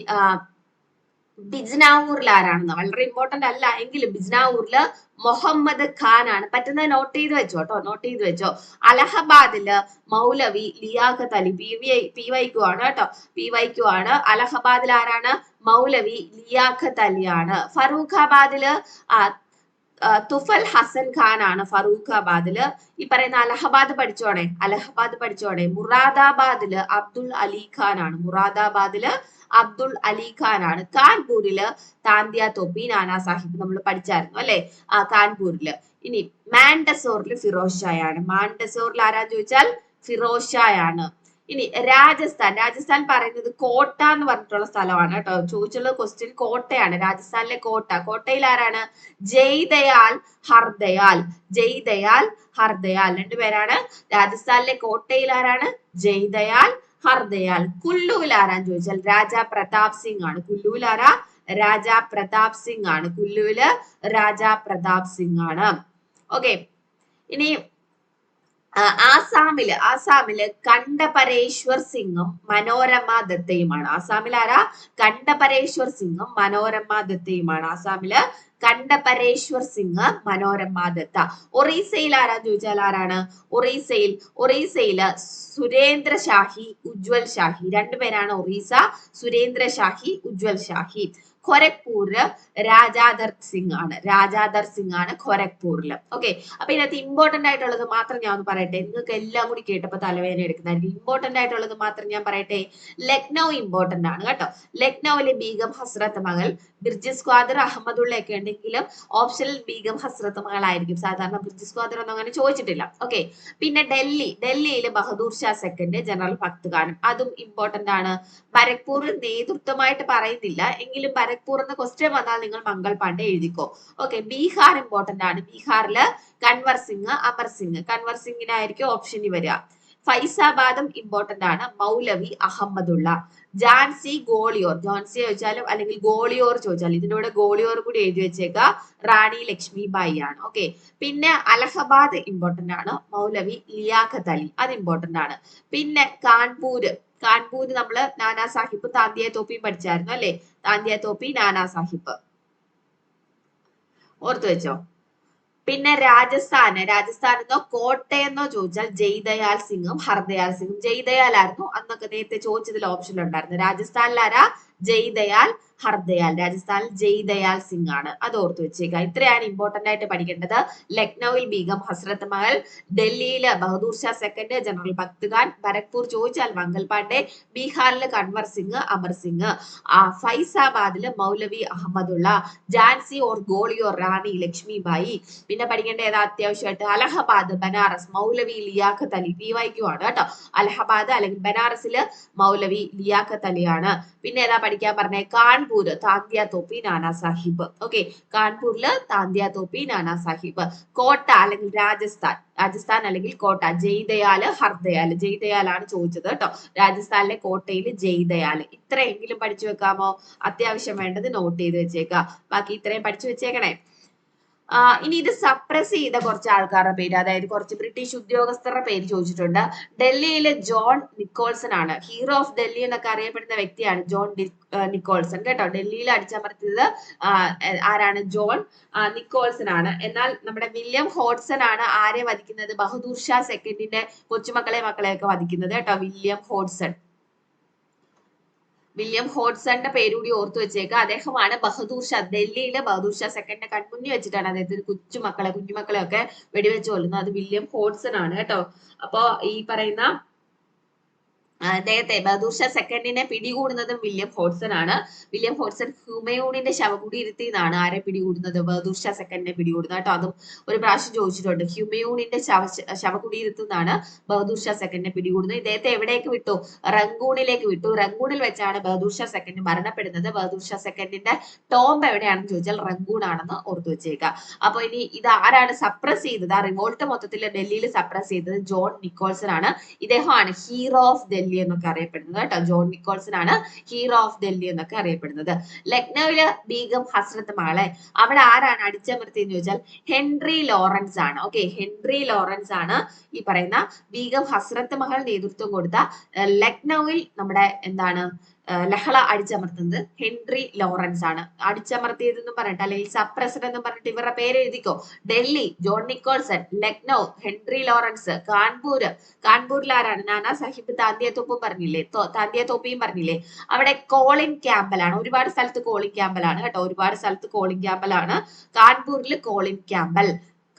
ബിജ്നാവൂരിൽ ആരാണെന്ന് വളരെ ഇമ്പോർട്ടന്റ് അല്ല എങ്കിലും ബിജ്നാവൂരില് മുഹമ്മദ് ഖാൻ ആണ്. പറ്റുന്നത് നോട്ട് ചെയ്ത് വെച്ചോ കേട്ടോ, നോട്ട് ചെയ്ത് വെച്ചോ. അലഹബാദില് മൗലവി ലിയാഖത്ത് അലി. പി വൈക്കു ആണ് കേട്ടോ, പി വൈക്കു ആണ്. അലഹബാദിൽ ആരാണ്? മൗലവി ലിയാഖത്ത് അലി ആണ്. ഫറൂഖാബാദില് തുഫൽ ഹസൻ ഖാൻ ആണ് ഫറൂഖാബാദില്. ഈ പറയുന്ന അലഹബാദ് പഠിച്ചോണേ, അലഹബാദ് പഠിച്ചോണേ. മുറാദാബാദില് അബ്ദുൾ അലി ഖാൻ ആണ്. മുറാദാബാദില് അബ്ദുൾ അലി ഖാൻ ആണ്. കാൺപൂരില് താന്തിയ തൊപ്പി നാനാ സാഹിബ് നമ്മൾ പഠിച്ചായിരുന്നു അല്ലെ, കാൺപൂരില്. ഇനി മാൻഡസോറിൽ ഫിറോസ് ഷായാണ്. മാൻഡസോറിൽ ആരാന്ന് ചോദിച്ചാൽ ഫിറോസ് ഷായാണ്. ഇനി രാജസ്ഥാൻ, രാജസ്ഥാൻ പറയുന്നത് കോട്ട എന്ന് പറഞ്ഞിട്ടുള്ള സ്ഥലമാണ് കേട്ടോ. ചോദിച്ചുള്ള ക്വസ്റ്റ്യൻ കോട്ടയാണ്, രാജസ്ഥാനിലെ കോട്ട. കോട്ടയിൽ ആരാണ്? ജയ്ദയാൽ ഹർദയാൽ. ജയ്ദയാൽ ഹർദയാൽ രണ്ടുപേരാണ്. രാജസ്ഥാനിലെ കോട്ടയിൽ ആരാണ്? ജയ്ദയാൽ ഹർദയാൽ. കുല്ലുവിൽ ആരാന്ന് ചോദിച്ചാൽ രാജാ പ്രതാപ് സിംഗ് ആണ്. കുല്ലുവിൽ ആരാ? രാജാ പ്രതാപ് സിംഗ് ആണ്. കുല്ലുവില് രാജാ പ്രതാപ് സിംഗ് ആണ്. ഓക്കെ, ഇനി ആസാമില് കണ്ഠപരേശ്വർ സിംഗും മനോരമ ദത്തയുമാണ്. ആസാമിൽ ആരാ? കണ്ഠപരേശ്വർ സിംഗും മനോരമ ദത്തയുമാണ്. ആസാമില് കണ്ഠപരേശ്വർ സിംഗ്, മനോരമ ദത്ത. ഒറീസയിൽ ആരാന്ന് ചോദിച്ചാൽ ആരാണ്? ഒറീസയില് സുരേന്ദ്ര ഷാഹി, ഉജ്വൽ ഷാഹി. രണ്ടുപേരാണ് ഒറീസ, സുരേന്ദ്ര ഷാഹി, ഉജ്വൽ ഷാഹി. ഖൊരഗ്പൂര് രാജാധർ സിംഗ് ആണ്. രാജാധർ സിംഗ് ആണ് ഖൊരഗ്പൂരില്. ഓക്കെ, അപ്പൊ ഇതിനകത്ത് ഇമ്പോർട്ടന്റ് ആയിട്ടുള്ളത് മാത്രം ഞാൻ ഒന്ന് പറയട്ടെ. നിങ്ങൾക്ക് എല്ലാം കൂടി കേട്ടപ്പോ തലവേദന എടുക്കുന്നതായിരിക്കും. ഇമ്പോർട്ടന്റ് ആയിട്ടുള്ളത് മാത്രം ഞാൻ പറയട്ടെ. ലക്നൗ ഇമ്പോർട്ടന്റ് ആണ് കേട്ടോ. ലക്നൌവിലെ ബീഗം ഹസ്രത്ത് മഹൽ, ബിർജിസ് ഖ്വാദർ, അഹമ്മദുള്ള ഒക്കെ ഉണ്ടെങ്കിലും ഓപ്ഷനിൽ ബീഗം ഹസ്രത്ത് മഹൽ ആയിരിക്കും. സാധാരണ ബിർജിസ് ഖ്വാദർ ഒന്നും അങ്ങനെ ചോദിച്ചിട്ടില്ല. ഓക്കെ, പിന്നെ ഡൽഹിയിൽ ബഹദൂർ ഷാ സെക്കൻഡ്, ജനറൽ ഭക്ത് ഖാനും, അതും ഇമ്പോർട്ടന്റ് ആണ്. ബരക്പൂർ നേതൃത്വമായിട്ട് പറയുന്നില്ല എങ്കിലും ബരക്പൂർ എന്ന ക്വസ്റ്റ്യൻ വന്നാൽ നിങ്ങൾ മംഗൾ പാണ്ഡെ എഴുതിക്കോ. ഓക്കെ, ബീഹാർ ഇമ്പോർട്ടന്റ് ആണ്. ബീഹാറില് കൻവർ സിംഗ്, അമർ സിംഗ്. കൻവർ സിംഗിനായിരിക്കും ഓപ്ഷനിൽ വരിക. ഫൈസാബാദും ഇമ്പോർട്ടന്റ് ആണ്. മൗലവി അഹമ്മദുള്ള. ജാൻസി ഗോളിയോർ, ജോൺസി ചോദിച്ചാലും അല്ലെങ്കിൽ ഗോളിയോർ ചോദിച്ചാലും ഇതിന്റെ കൂടെ ഗോളിയോർ കൂടി എഴുതി വെച്ചേക്ക. റാണി ലക്ഷ്മി ബായി ആണ്. ഓക്കെ, പിന്നെ അലഹബാദ് ഇമ്പോർട്ടന്റ് ആണ്. മൗലവി ലിയാഖത്ത് അലി, അത് ഇമ്പോർട്ടന്റ് ആണ്. പിന്നെ കാൺപൂര് നമ്മള് നാനാ സാഹിബ് താന്തിയ തോപ്പിയും പഠിച്ചായിരുന്നു അല്ലെ. താന്തിയ തോപ്പി, നാനാ സാഹിബ് ഓർത്തു വെച്ചോ. പിന്നെ രാജസ്ഥാനെന്നോ കോട്ടയെന്നോ ചോദിച്ചാൽ ജയ്ദയാൽ സിംഗും ഹർദയാൽ സിംഗും. ജയ്ദയാൽ ആയിരുന്നു അന്നൊക്കെ നേരത്തെ ചോദിച്ചതിൽ ഓപ്ഷൻ ഉണ്ടായിരുന്നു. രാജസ്ഥാനിൽ ആരാ? ജയ്ദയാൽ ഹർദയാൽ. രാജസ്ഥാനിൽ ജയ്ദയാൽ സിംഗ് ആണ്. അത് ഓർത്തു വെച്ചേക്കുക. ഇത്രയാണ് ഇമ്പോർട്ടന്റ് ആയിട്ട് പഠിക്കേണ്ടത്. ലക്നൌവിൽ ബീഗം ഹസ്രത്ത് മഹൽ, ഡൽഹിയില് ബഹദൂർ ഷാ സെക്കൻഡ്, ജനറൽ ഭക്ത് ഖാൻ, ബരക്പൂർ ചോദിച്ചാൽ മംഗൾ പാണ്ഡെ, ബീഹാറില് കൻവർ സിംഗ്, അമർ സിംഗ്, ഫൈസാബാദില് മൗലവി അഹമ്മദുള്ള, ജാൻസി ഓർ ഗോളിയോർ റാണി ലക്ഷ്മി ബായി. പിന്നെ പഠിക്കേണ്ട ഏതാ അത്യാവശ്യമായിട്ട്? അലഹബാദ്, ബനാറസ് മൗലവി ലിയാഖത്ത് അലി. പി വൈക്കു ആണ് കേട്ടോ. അലഹബാദ് അല്ലെങ്കിൽ ബനാറസില് മൗലവി ലിയാഖത്ത് അലിയാണ്. പിന്നെ ഏതാ പഠിക്കാൻ പറഞ്ഞേ? കാൺപൂർ താന്തിയ തോപ്പി, നാനാ സാഹിബ്. ഓക്കെ, കാൺപൂരില് താന്തിയ തോപ്പി, നാനാ സാഹിബ്. കോട്ട അല്ലെങ്കിൽ രാജസ്ഥാൻ അല്ലെങ്കിൽ കോട്ട ജയ്ദയാല് ഹർദയാല്. ജയ്ദയാലാണ് ചോദിച്ചത് കേട്ടോ. രാജസ്ഥാനിലെ കോട്ടയിൽ ജയ്ദയാല്. ഇത്രയെങ്കിലും പഠിച്ചു വെക്കാമോ? അത്യാവശ്യം വേണ്ടത് നോട്ട് ചെയ്ത് വെച്ചേക്ക. ബാക്കി ഇത്രയും പഠിച്ചു വെച്ചേക്കണേ. ഇനി ഇത് സപ്രസ് ചെയ്ത കുറച്ച് ആൾക്കാരുടെ പേര്, അതായത് കുറച്ച് ബ്രിട്ടീഷ് ഉദ്യോഗസ്ഥരുടെ പേര് ചോദിച്ചിട്ടുണ്ട്. ഡൽഹിയിലെ ജോൺ നിക്കോൾസൺ ആണ്. ഹീറോ ഓഫ് ഡൽഹി എന്നൊക്കെ അറിയപ്പെടുന്ന വ്യക്തിയാണ് ജോൺ നിക്കോൾസൺ കേട്ടോ. ഡൽഹിയിൽ അടിച്ചമർത്തിയത് ആരാണ്? ജോൺ നിക്കോൾസൺ ആണ്. എന്നാൽ നമ്മുടെ വില്യം ഹോഡ്സൺ ആണ് ആരെ വധിക്കുന്നത്? ബഹദൂർ ഷാ സെക്കൻഡിന്റെ മക്കളെയൊക്കെ വധിക്കുന്നത് കേട്ടോ. വില്യം ഹോഡ്സന്റെ പേരുകൂടി ഓർത്തു വെച്ചേക്കുക. അദ്ദേഹമാണ് ബഹദൂർ ഷാ, ഡൽഹിയിലെ ബഹദൂർ ഷാ സെക്കൻഡിനെ കൺമുന്നിൽ വെച്ചിട്ടാണ് അദ്ദേഹത്തിന് കുഞ്ഞുമക്കളെ ഒക്കെ വെടിവെച്ച് കൊല്ലുന്നത്. അത് വില്യം ഹോഡ്സൺ ആണ് കേട്ടോ. അപ്പോ ഈ പറയുന്ന അദ്ദേഹത്തെ ബഹദൂർ ഷാ സെക്കൻഡിനെ പിടികൂടുന്നതും വില്യം ഹോഡ്സൺ ആണ്. വില്യം ഹോഡ്സൺ ഹ്യൂമയൂണിന്റെ ശവകുടീരത്തിൽ നിന്നാണ് ആരെ പിടികൂടുന്നത്? ബഹദൂർ ഷാ സെക്കൻഡിനെ പിടികൂടുന്നത് കേട്ടോ. അതും ഒരു പ്രാവശ്യം ചോദിച്ചിട്ടുണ്ട്. ഹ്യൂമയൂണിന്റെ ശവകുടീരത്തിൽ നിന്നാണ് ബഹദൂർ ഷാ സെക്കൻഡിനെ പിടികൂടുന്നത്. ഇദ്ദേഹത്തെ എവിടേക്ക് വിട്ടു? റങ്കൂണിലേക്ക് വിട്ടു. റങ്കൂണിൽ വെച്ചാണ് ബഹദൂർ ഷാ സെക്കൻഡ് മരണപ്പെടുന്നത്. ബഹദൂർ ഷാ സെക്കൻഡിന്റെ ടോംബ് എവിടെയാണെന്ന് ചോദിച്ചാൽ റങ്കൂൺ ആണെന്ന് ഓർത്തു വെച്ചേക്കുക. അപ്പൊ ഇനി ഇത് ആരാണ് സപ്രസ് ചെയ്തത്? ആ റിവോൾട്ട് മൊത്തത്തിൽ ഡൽഹിയിൽ സപ്രസ് ചെയ്തത് ജോൺ നിക്കോൾസൺ ആണ്. ഇദ്ദേഹമാണ് ഹീറോ ഓഫ് ഡൽഹി എന്നൊക്കെ അറിയപ്പെടുന്നത് കേട്ടോ. ജോൺ നിക്കോൾസൺ ആണ് ഹീറോ ഓഫ് ഡൽഹി എന്നൊക്കെ അറിയപ്പെടുന്നത്. ലക്നൌവില് ബീഗം ഹസ്രത്ത് മഹൽ, അവിടെ ആരാണ് അടിച്ചമർത്തിയെന്ന് ചോദിച്ചാൽ ഹെൻറി ലോറൻസ് ആണ്. ഓക്കെ, ഹെൻറി ലോറൻസ് ആണ് ഈ പറയുന്ന ബീഗം ഹസ്രത്ത് മഹൽ നേതൃത്വം കൊടുത്ത ലക്നൌവിൽ നമ്മുടെ എന്താണ് ലഹള അടിച്ചമർത്തുന്നത് ഹെൻറി ലോറൻസ് ആണ്. അടിച്ചമർത്തിയതെന്ന് പറഞ്ഞിട്ട് അല്ലെങ്കിൽ സപ്രസഡ് എന്ന് പറഞ്ഞിട്ട് ഇവരുടെ പേര് എഴുതിക്കോ. Delhi John Nicholson, Lucknow Henry Lawrence, കാൺപൂരിൽ ആരാണ്? നാനാ സാഹിബ് താന്തിയ തോപ്പും പറഞ്ഞില്ലേ, താന്തിയ തോപ്പിയും പറഞ്ഞില്ലേ. അവിടെ കോളിൻ ക്യാമ്പലാണ്. ഒരുപാട് സ്ഥലത്ത് കോളിൻ ക്യാമ്പലാണ് കേട്ടോ, ഒരുപാട് സ്ഥലത്ത് കോളിൻ ക്യാമ്പലാണ്. കാൺപൂരിൽ കോളിൻ ക്യാമ്പൽ.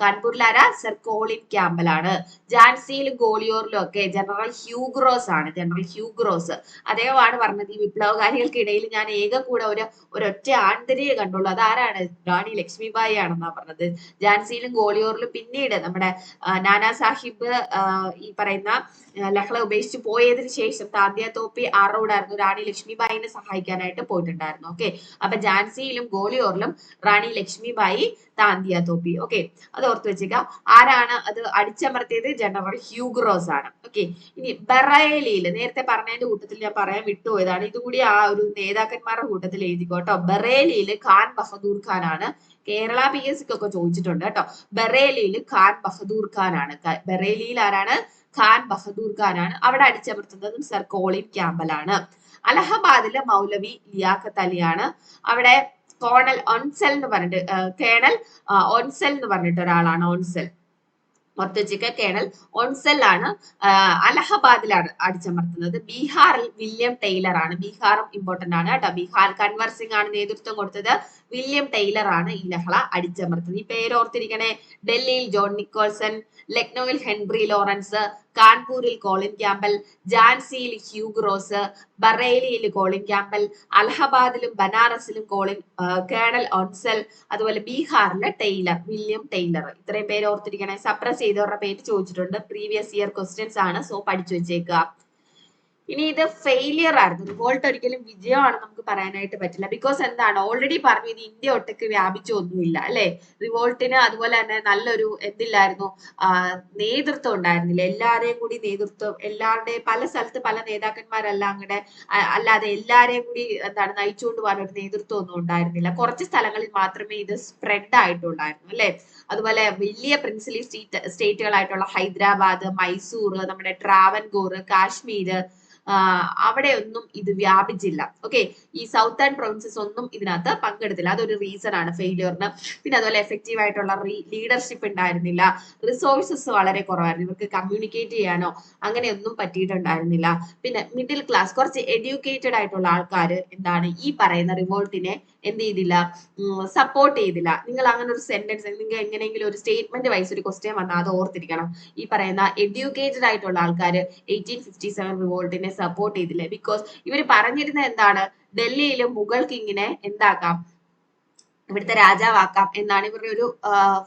കാൺപൂരിൽ ആരാ? സർ കോളിൻ ക്യാമ്പൽ ആണ്. ഝാൻസിയിലും ഗോളിയോറിലും ഒക്കെ ജനറൽ ഹ്യൂഗ്രോസ് ആണ്. ജനറൽ ഹ്യൂഗ്രോസ് അദ്ദേഹമാണ് പറഞ്ഞത് ഈ വിപ്ലവകാരികൾക്കിടയിൽ ഞാൻ കൂടെ ഒരൊറ്റ ആന്തരിയെ കണ്ടുള്ളൂ, അതാരാണ്? റാണി ലക്ഷ്മിബായി ആണെന്നാ പറഞ്ഞത്. ഝാൻസിയിലും ഗോളിയോറിലും പിന്നീട് നമ്മുടെ നാനാ സാഹിബ് ഈ പറയുന്ന ലഹള ഉപേക്ഷിച്ച് പോയതിനു ശേഷം താന്തിയ തോപ്പി ആരുടെ കൂടെ ആയിരുന്നു? റാണി ലക്ഷ്മിബായിനെ സഹായിക്കാനായിട്ട് പോയിട്ടുണ്ടായിരുന്നു. ഓക്കെ, അപ്പൊ ഝാൻസിയിലും ഗോളിയോറിലും റാണി ലക്ഷ്മിബായി, താന്തിയ തോപ്പി. ഓക്കെ, അത് ഓർത്ത് വെച്ചേക്ക. ആരാണ് അത് അടിച്ചമർത്തിയത്? ജനറൽ ഹ്യൂഗ്രോസ് ആണ്. ഓക്കെ, ഇനി ബറേലിയിൽ നേരത്തെ പറഞ്ഞതിന്റെ കൂട്ടത്തിൽ ഞാൻ പറയാൻ വിട്ടുപോയതാണ്, ഇതുകൂടി ആ ഒരു നേതാക്കന്മാരുടെ കൂട്ടത്തിൽ എഴുതിക്കോട്ടോ. ബറേലിയിൽ ഖാൻ ബഹദൂർ ഖാൻ ആണ്. കേരള PSC ഒക്കെ ചോദിച്ചിട്ടുണ്ട് കേട്ടോ. ബറേലിയിൽ ഖാൻ ബഹദൂർ ഖാൻ ആണ്. ബറേലിയിൽ ആരാണ്? ഖാൻ ബഹദൂർ ഖാൻ ആണ്. അവിടെ അടിച്ചമർത്തുന്നതും സർ കോളിൻ ക്യാമ്പൽ ആണ്. അലഹബാദിലെ മൗലവി ലിയാഖത്ത് അലിയാണ്. അവിടെ കേണൽ ഒൻസൽ എന്ന് പറഞ്ഞിട്ട് ഒരാളാണ്. ഒൻസൽ മൊത്തച്ചിക്ക കേണൽ ഒൻസൽ ആണ്. അലഹബാദിലാണ് അടിച്ചമർത്തുന്നത്. ബീഹാറിൽ വില്യം ടൈലർ ആണ്. ബീഹാറും ഇമ്പോർട്ടന്റ് ആണ് കേട്ടോ. ബീഹാർ കൻവർ സിംഗ് ആണ് നേതൃത്വം കൊടുത്തത്. വില്യം ടൈലർ ആണ് ഈ ലഹള അടിച്ചമർത്തുന്നത്. ഈ പേര് ഓർത്തിരിക്കണേ. ഡൽഹിയിൽ ജോൺ നിക്കോൾസൺ, ലക്നൌവിൽ ഹെൻറി ലോറൻസ്, കാൺപൂരിൽ കോളിൻ ക്യാമ്പൽ, ഝാൻസിയിൽ ഹ്യൂഗ്രോസ്, ബറേലിയിൽ കോളിൻ ക്യാമ്പൽ, അലഹബാദിലും ബനാറസിലും കേണൽ ഒൻസൽ, അതുപോലെ ബീഹാറിലെ വില്യം ടൈലർ. ഇത്രയും പേര് ഓർത്തിരിക്കണേ. സപ്രസ് ചെയ്തവരുടെ പേര് ചോദിച്ചിട്ടുണ്ട്. പ്രീവിയസ് ഇയർ ക്വസ്റ്റ്യൻസ് ആണ്, സോ പഠിച്ചു വെച്ചേക്കുക. ഇനി ഇത് ഫെയിലിയർ ആയിരുന്നു. റിവോൾട്ട് ഒരിക്കലും വിജയമാണ് നമുക്ക് പറയാനായിട്ട് പറ്റില്ല. ബിക്കോസ് എന്താണ്, ഓൾറെഡി പറഞ്ഞു ഇത് ഇന്ത്യ ഒട്ടേക്ക് വ്യാപിച്ചൊന്നുമില്ല അല്ലെ. റിവോൾട്ടിന് അതുപോലെ തന്നെ നല്ലൊരു എന്തില്ലായിരുന്നു, നേതൃത്വം ഉണ്ടായിരുന്നില്ല. എല്ലാരെയും കൂടി നേതൃത്വം, എല്ലാവരുടെയും പല സ്ഥലത്ത് പല നേതാക്കന്മാരെല്ലാം അങ്ങടെ അല്ലാതെ എല്ലാരെയും കൂടി എന്താണ് നയിച്ചുകൊണ്ട് പോകാൻ ഒരു നേതൃത്വം ഒന്നും ഉണ്ടായിരുന്നില്ല. കുറച്ച് സ്ഥലങ്ങളിൽ മാത്രമേ ഇത് സ്പ്രെഡ് ആയിട്ടുണ്ടായിരുന്നു അല്ലെ. അതുപോലെ വലിയ പ്രിൻസിലി സ്റ്റേറ്റുകളായിട്ടുള്ള ഹൈദരാബാദ്, മൈസൂർ, നമ്മുടെ ട്രാവൻകൂർ, കാശ്മീർ, അവിടെയൊന്നും ഇത് വ്യാപിച്ചില്ല. ഓക്കെ, ഈ സൗത്തേൺ പ്രൊവിൻസസ് ഒന്നും ഇതിനകത്ത് പങ്കെടുത്തില്ല. അതൊരു റീസൺ ആണ് ഫെയിലിയറിന്. പിന്നെ അതുപോലെ എഫക്റ്റീവ് ആയിട്ടുള്ള ലീഡർഷിപ്പ് ഉണ്ടായിരുന്നില്ല. റിസോഴ്സസ് വളരെ കുറവായിരുന്നു. ഇവർക്ക് കമ്മ്യൂണിക്കേറ്റ് ചെയ്യാനോ അങ്ങനെയൊന്നും പറ്റിയിട്ടുണ്ടായിരുന്നില്ല. പിന്നെ മിഡിൽ ക്ലാസ്, കുറച്ച് എഡ്യൂക്കേറ്റഡ് ആയിട്ടുള്ള ആൾക്കാർ എന്താണ് ഈ പറയുന്ന റിവോൾട്ടിനെ എന്ത് ചെയ്തില്ല, സപ്പോർട്ട് ചെയ്തില്ല. നിങ്ങൾ അങ്ങനെ ഒരു സെന്റൻസ്, നിങ്ങൾ എങ്ങനെയെങ്കിലും ഒരു സ്റ്റേറ്റ്മെന്റ് വൈസ് ഒരു ക്വസ്റ്റ്യൻ വന്നാൽ അത് ഓർത്തിരിക്കണം. ഈ പറയുന്ന എഡ്യൂക്കേറ്റഡ് ആയിട്ടുള്ള ആൾക്കാർ 1857 റിവോൾട്ടിനെ സപ്പോർട്ട് ചെയ്തില്ല. ബിക്കോസ് ഇവർ പറഞ്ഞിരുന്നത് എന്താണ്, ഡൽഹിയിൽ മുഗൾ കിങ്ങിനെ എന്താക്കാം, ഇവിടുത്തെ രാജാവാക്കാം എന്നാണ് ഇവരുടെ ഒരു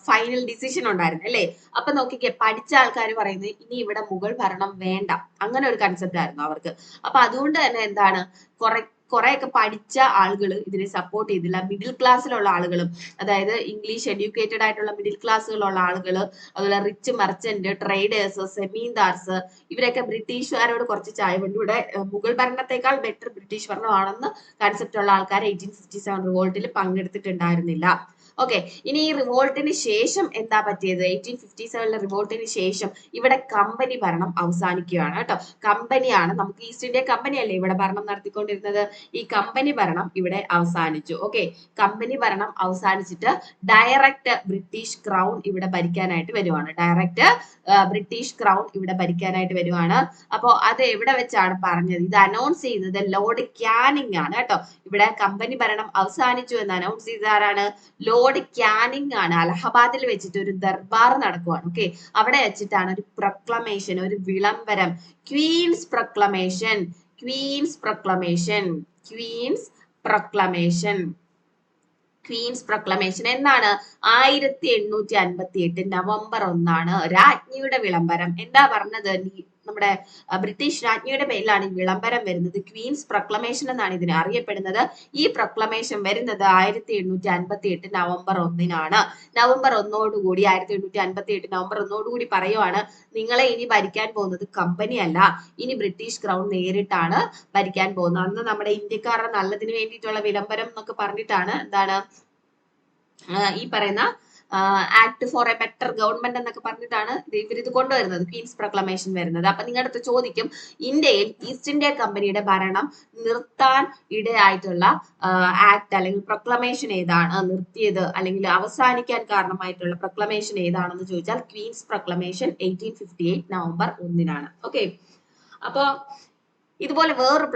ഫൈനൽ ഡിസിഷൻ ഉണ്ടായിരുന്നത് അല്ലേ. അപ്പൊ നോക്കിക്കേ, പഠിച്ച ആൾക്കാർ പറയുന്നത് ഇനി ഇവിടെ മുഗൾ ഭരണം വേണ്ട, അങ്ങനെ ഒരു കൺസെപ്റ്റ് ആയിരുന്നു അവർക്ക്. അപ്പൊ അതുകൊണ്ട് തന്നെ എന്താണ്, കുറെയൊക്കെ പഠിച്ച ആളുകൾ ഇതിനെ സപ്പോർട്ട് ചെയ്തില്ല. മിഡിൽ ക്ലാസ്സിലുള്ള ആളുകളും, അതായത് ഇംഗ്ലീഷ് എഡ്യൂക്കേറ്റഡ് ആയിട്ടുള്ള മിഡിൽ ക്ലാസ്സുകളുള്ള ആളുകൾ, അതുപോലെ റിച്ച് മെർച്ചന്റ്, ട്രേഡേഴ്സ്, സെമീന്ദാർസ്, ഇവരൊക്കെ ബ്രിട്ടീഷുകാരോട് കുറച്ച് ചായവുണ്ട്. ഇവിടെ മുഗൾ ഭരണത്തെക്കാൾ ബെറ്റർ ബ്രിട്ടീഷ് ഭരണമാണെന്ന് കൺസെപ്റ്റ് ഉള്ള ആൾക്കാർ 1857 റിവോൾട്ടിൽ പങ്കെടുത്തിട്ടുണ്ടായിരുന്നില്ല. ഓക്കെ, ഇനി ഈ റിവോൾട്ടിന് ശേഷം എന്താ പറ്റിയത്? 1857 റിവോൾട്ടിന് ശേഷം ഇവിടെ കമ്പനി ഭരണം അവസാനിക്കുകയാണ് കേട്ടോ. കമ്പനിയാണ്, നമുക്ക് ഈസ്റ്റ് ഇന്ത്യ കമ്പനി അല്ലേ ഇവിടെ ഭരണം നടത്തിക്കൊണ്ടിരുന്നത്. ഈ കമ്പനി ഭരണം ഇവിടെ അവസാനിച്ചു. ഓക്കെ, കമ്പനി ഭരണം അവസാനിച്ചിട്ട് ഡയറക്റ്റ് ബ്രിട്ടീഷ് ക്രൗൺ ഇവിടെ ഭരിക്കാനായിട്ട് വരുവാണ്. അപ്പോ അത് എവിടെ വെച്ചാണ് പറഞ്ഞത്? ഇത് അനൗൺസ് ചെയ്യുന്നത് ലോർഡ് ക്യാനിങ് ആണ് കേട്ടോ. ഇവിടെ കമ്പനി ഭരണം അവസാനിച്ചു എന്ന് അനൗൺസ് ചെയ്ത ആരാണ്? ലോർഡ് ക്യാനിങ് ആണ്. അലഹബാദിൽ വെച്ചിട്ട് ഒരു ദർബാർ നടക്കുവാണ്. ഓക്കെ, അവിടെ വെച്ചിട്ടാണ് ഒരു പ്രൊക്ലമേഷൻ, ഒരു വിളംബരം, ക്വീൻസ് പ്രൊക്ലമേഷൻ എന്നാണ് 1858 നവംബർ 1 രാജ്ഞിയുടെ വിളംബരം. എന്താ പറഞ്ഞത്? നമ്മുടെ ബ്രിട്ടീഷ് രാജ്ഞിയുടെ പേരിലാണ് ഈ വിളംബരം വരുന്നത്. ക്വീൻസ് പ്രൊക്ലമേഷൻ എന്നാണ് ഇതിനെ അറിയപ്പെടുന്നത്. ഈ പ്രൊക്ലമേഷൻ വരുന്നത് 1858 നവംബർ 1 നവംബർ 1 1858 നവംബർ 1 പറയുവാണ്, നിങ്ങളെ ഇനി ഭരിക്കാൻ പോകുന്നത് കമ്പനി അല്ല, ഇനി ബ്രിട്ടീഷ് ക്രൗൺ നേരിട്ടാണ് ഭരിക്കാൻ പോകുന്നത്. അന്ന് നമ്മുടെ ഇന്ത്യക്കാരുടെ നല്ലതിന് വേണ്ടിയിട്ടുള്ള വിളംബരം എന്നൊക്കെ പറഞ്ഞിട്ടാണ് എന്താണ് ഈ പറയുന്ന act for a better government എന്നൊക്കെ പറഞ്ഞിട്ടാണ് ഇവരിത് കൊണ്ടുവരുന്നത്, ക്വീൻസ് പ്രൊക്ലമേഷൻ വരുന്നത്. അപ്പൊ നിങ്ങളുടെ അടുത്ത് ചോദിക്കും, ഇന്ത്യയിൽ ഈസ്റ്റ് ഇന്ത്യ കമ്പനിയുടെ ഭരണം നിർത്താൻ ഇടയായിട്ടുള്ള ആക്ട് അല്ലെങ്കിൽ പ്രൊക്ലമേഷൻ ഏതാണ്, നിർത്തിയത് അല്ലെങ്കിൽ അവസാനിക്കാൻ കാരണമായിട്ടുള്ള പ്രൊക്ലമേഷൻ ഏതാണെന്ന് ചോദിച്ചാൽ ക്വീൻസ് പ്രൊക്ലമേഷൻ 1858 നവംബർ 1-നാണ്. ഓക്കെ, അപ്പൊ ഇതുപോലെ വേറൊരു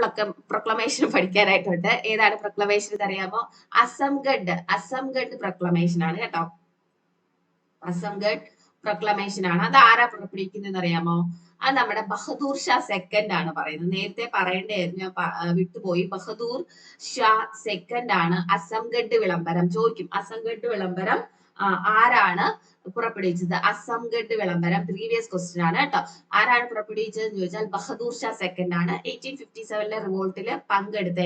പ്രൊക്ലമേഷൻ പഠിക്കാനായിട്ടുണ്ട്. ഏതാണ് പ്രൊക്ലമേഷൻ അറിയാമോ? അസംഗഡ് പ്രൊക്ലമേഷൻ ആണ് കേട്ടോ. അസംഗഡ് പ്രൊക്ലമേഷൻ ആണ്. അത് ആരാ പുറപ്പെടുവിക്കുന്നതെന്ന് അറിയാമോ? അത് നമ്മുടെ ബഹദൂർ ഷാ സെക്കൻഡ് ആണ് പറയുന്നത്. നേരത്തെ പറയേണ്ടായിരുന്നു, ഞാൻ വിട്ടുപോയി. ബഹദൂർ ഷാ സെക്കൻഡ് ആണ് അസംഗഡ് വിളംബരം. ചോദിക്കും, അസംഗഡ് വിളംബരം ആരാണ് പുറപ്പെടുവിച്ചത്? അസംഗഡ് വിളംബരം പ്രീവിയസ് ക്വസ്റ്റ്യൻ ആണ് കേട്ടോ. ആരാണ് പുറപ്പെടുവിച്ചതെന്ന് ചോദിച്ചാൽ ബഹദൂർ ഷാ സെക്കൻഡ് ആണ്. 1857 റിവോൾട്ടില്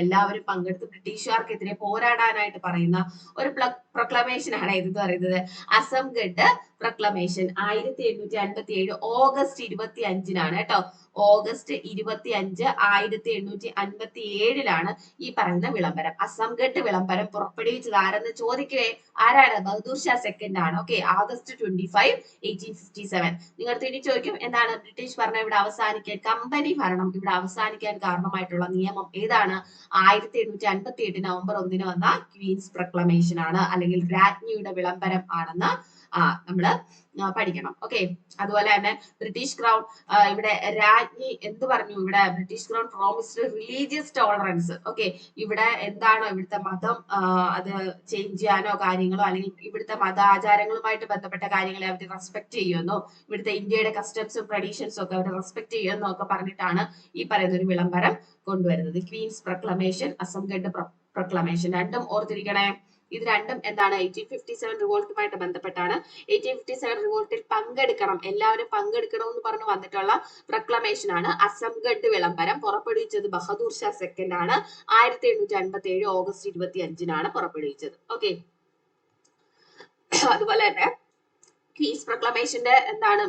എല്ലാവരും പങ്കെടുത്ത് ബ്രിട്ടീഷുകാർക്കെതിരെ പോരാടാനായിട്ട് പറയുന്ന ഒരു പ്രൊക്ലമേഷൻ ആണ് ഇതെന്ന് പറയുന്നത് അസംഗഡ് പ്രൊക്ലമേഷൻ. 1857 ഓഗസ്റ്റ് 25-നാണ് കേട്ടോ. ഓഗസ്റ്റ് 25, 1857-ലാണ് ഈ പറയുന്ന വിളംബരം, അസംഗഡ് വിളംബരം പുറപ്പെടുവിച്ചത് ആരെന്ന് ചോദിക്കേ. ആരാണ്? ബഹദൂർ ഷാ സെക്കൻഡ് ആണ്. Okay, August 25, 1857. നിങ്ങൾ തിരിച്ചു ചോദിക്കും, എന്താണ് ബ്രിട്ടീഷ് ഭരണം ഇവിടെ അവസാനിക്കാൻ, കമ്പനി ഭരണം ഇവിടെ അവസാനിക്കാൻ കാരണമായിട്ടുള്ള നിയമം ഏതാണ്? 1858 നവംബർ 1-ന് വന്ന ക്വീൻസ് പ്രൊക്ലമേഷൻ ആണ്, അല്ലെങ്കിൽ രാജ്ഞിയുടെ വിളംബരം ആണെന്ന് നമ്മള് പഠിക്കണം. ഓക്കെ, അതുപോലെ തന്നെ ബ്രിട്ടീഷ് ക്രൗൺ ഇവിടെ രാജ്ഞി എന്ത് പറഞ്ഞു? ഇവിടെ British crown promised religious tolerance. Okay, ഇവിടെ എന്താണോ ഇവിടുത്തെ മതം അത് ചേഞ്ച് ചെയ്യാനോ കാര്യങ്ങളോ അല്ലെങ്കിൽ ഇവിടുത്തെ മതാചാരങ്ങളുമായിട്ട് ബന്ധപ്പെട്ട കാര്യങ്ങളെ അവർ റെസ്പെക്ട് ചെയ്യുമെന്നോ ഇവിടുത്തെ ഇന്ത്യയുടെ കസ്റ്റംസും ട്രഡീഷൻസും ഒക്കെ അവർ റെസ്പെക്ട് ചെയ്യുമെന്നോ ഒക്കെ പറഞ്ഞിട്ടാണ് ഈ പറയുന്ന ഒരു വിളംബരം കൊണ്ടുവരുന്നത്. ക്വീൻസ് പ്രൊക്ലമേഷൻ, അസംഗഡ് പ്രൊക്ലമേഷൻ, രണ്ടും ഓർത്തിരിക്കണേ. ഇത് രണ്ടും എന്താണ്? 1857 റിവോൾട്ടുമായിട്ട് ബന്ധപ്പെട്ടാണ്. 1857 റിവോൾട്ടിൽ പങ്കെടുക്കണം, എല്ലാവരും പങ്കെടുക്കണം എന്ന് പറഞ്ഞു വന്നിട്ടുള്ള പ്രൊക്ലമേഷൻ ആണ് അസംഗഡ് വിളംബരം. പുറപ്പെടുവിച്ചത് ബഹദൂർ ഷാ സെക്കൻഡ് ആണ്. 1857 ഓഗസ്റ്റ് 25-നാണ് പുറപ്പെടുവിച്ചത്. ഓക്കെ, അതുപോലെ തന്നെ ക്വീൻസ് പ്രൊക്ലമേഷന്റെ എന്താണ്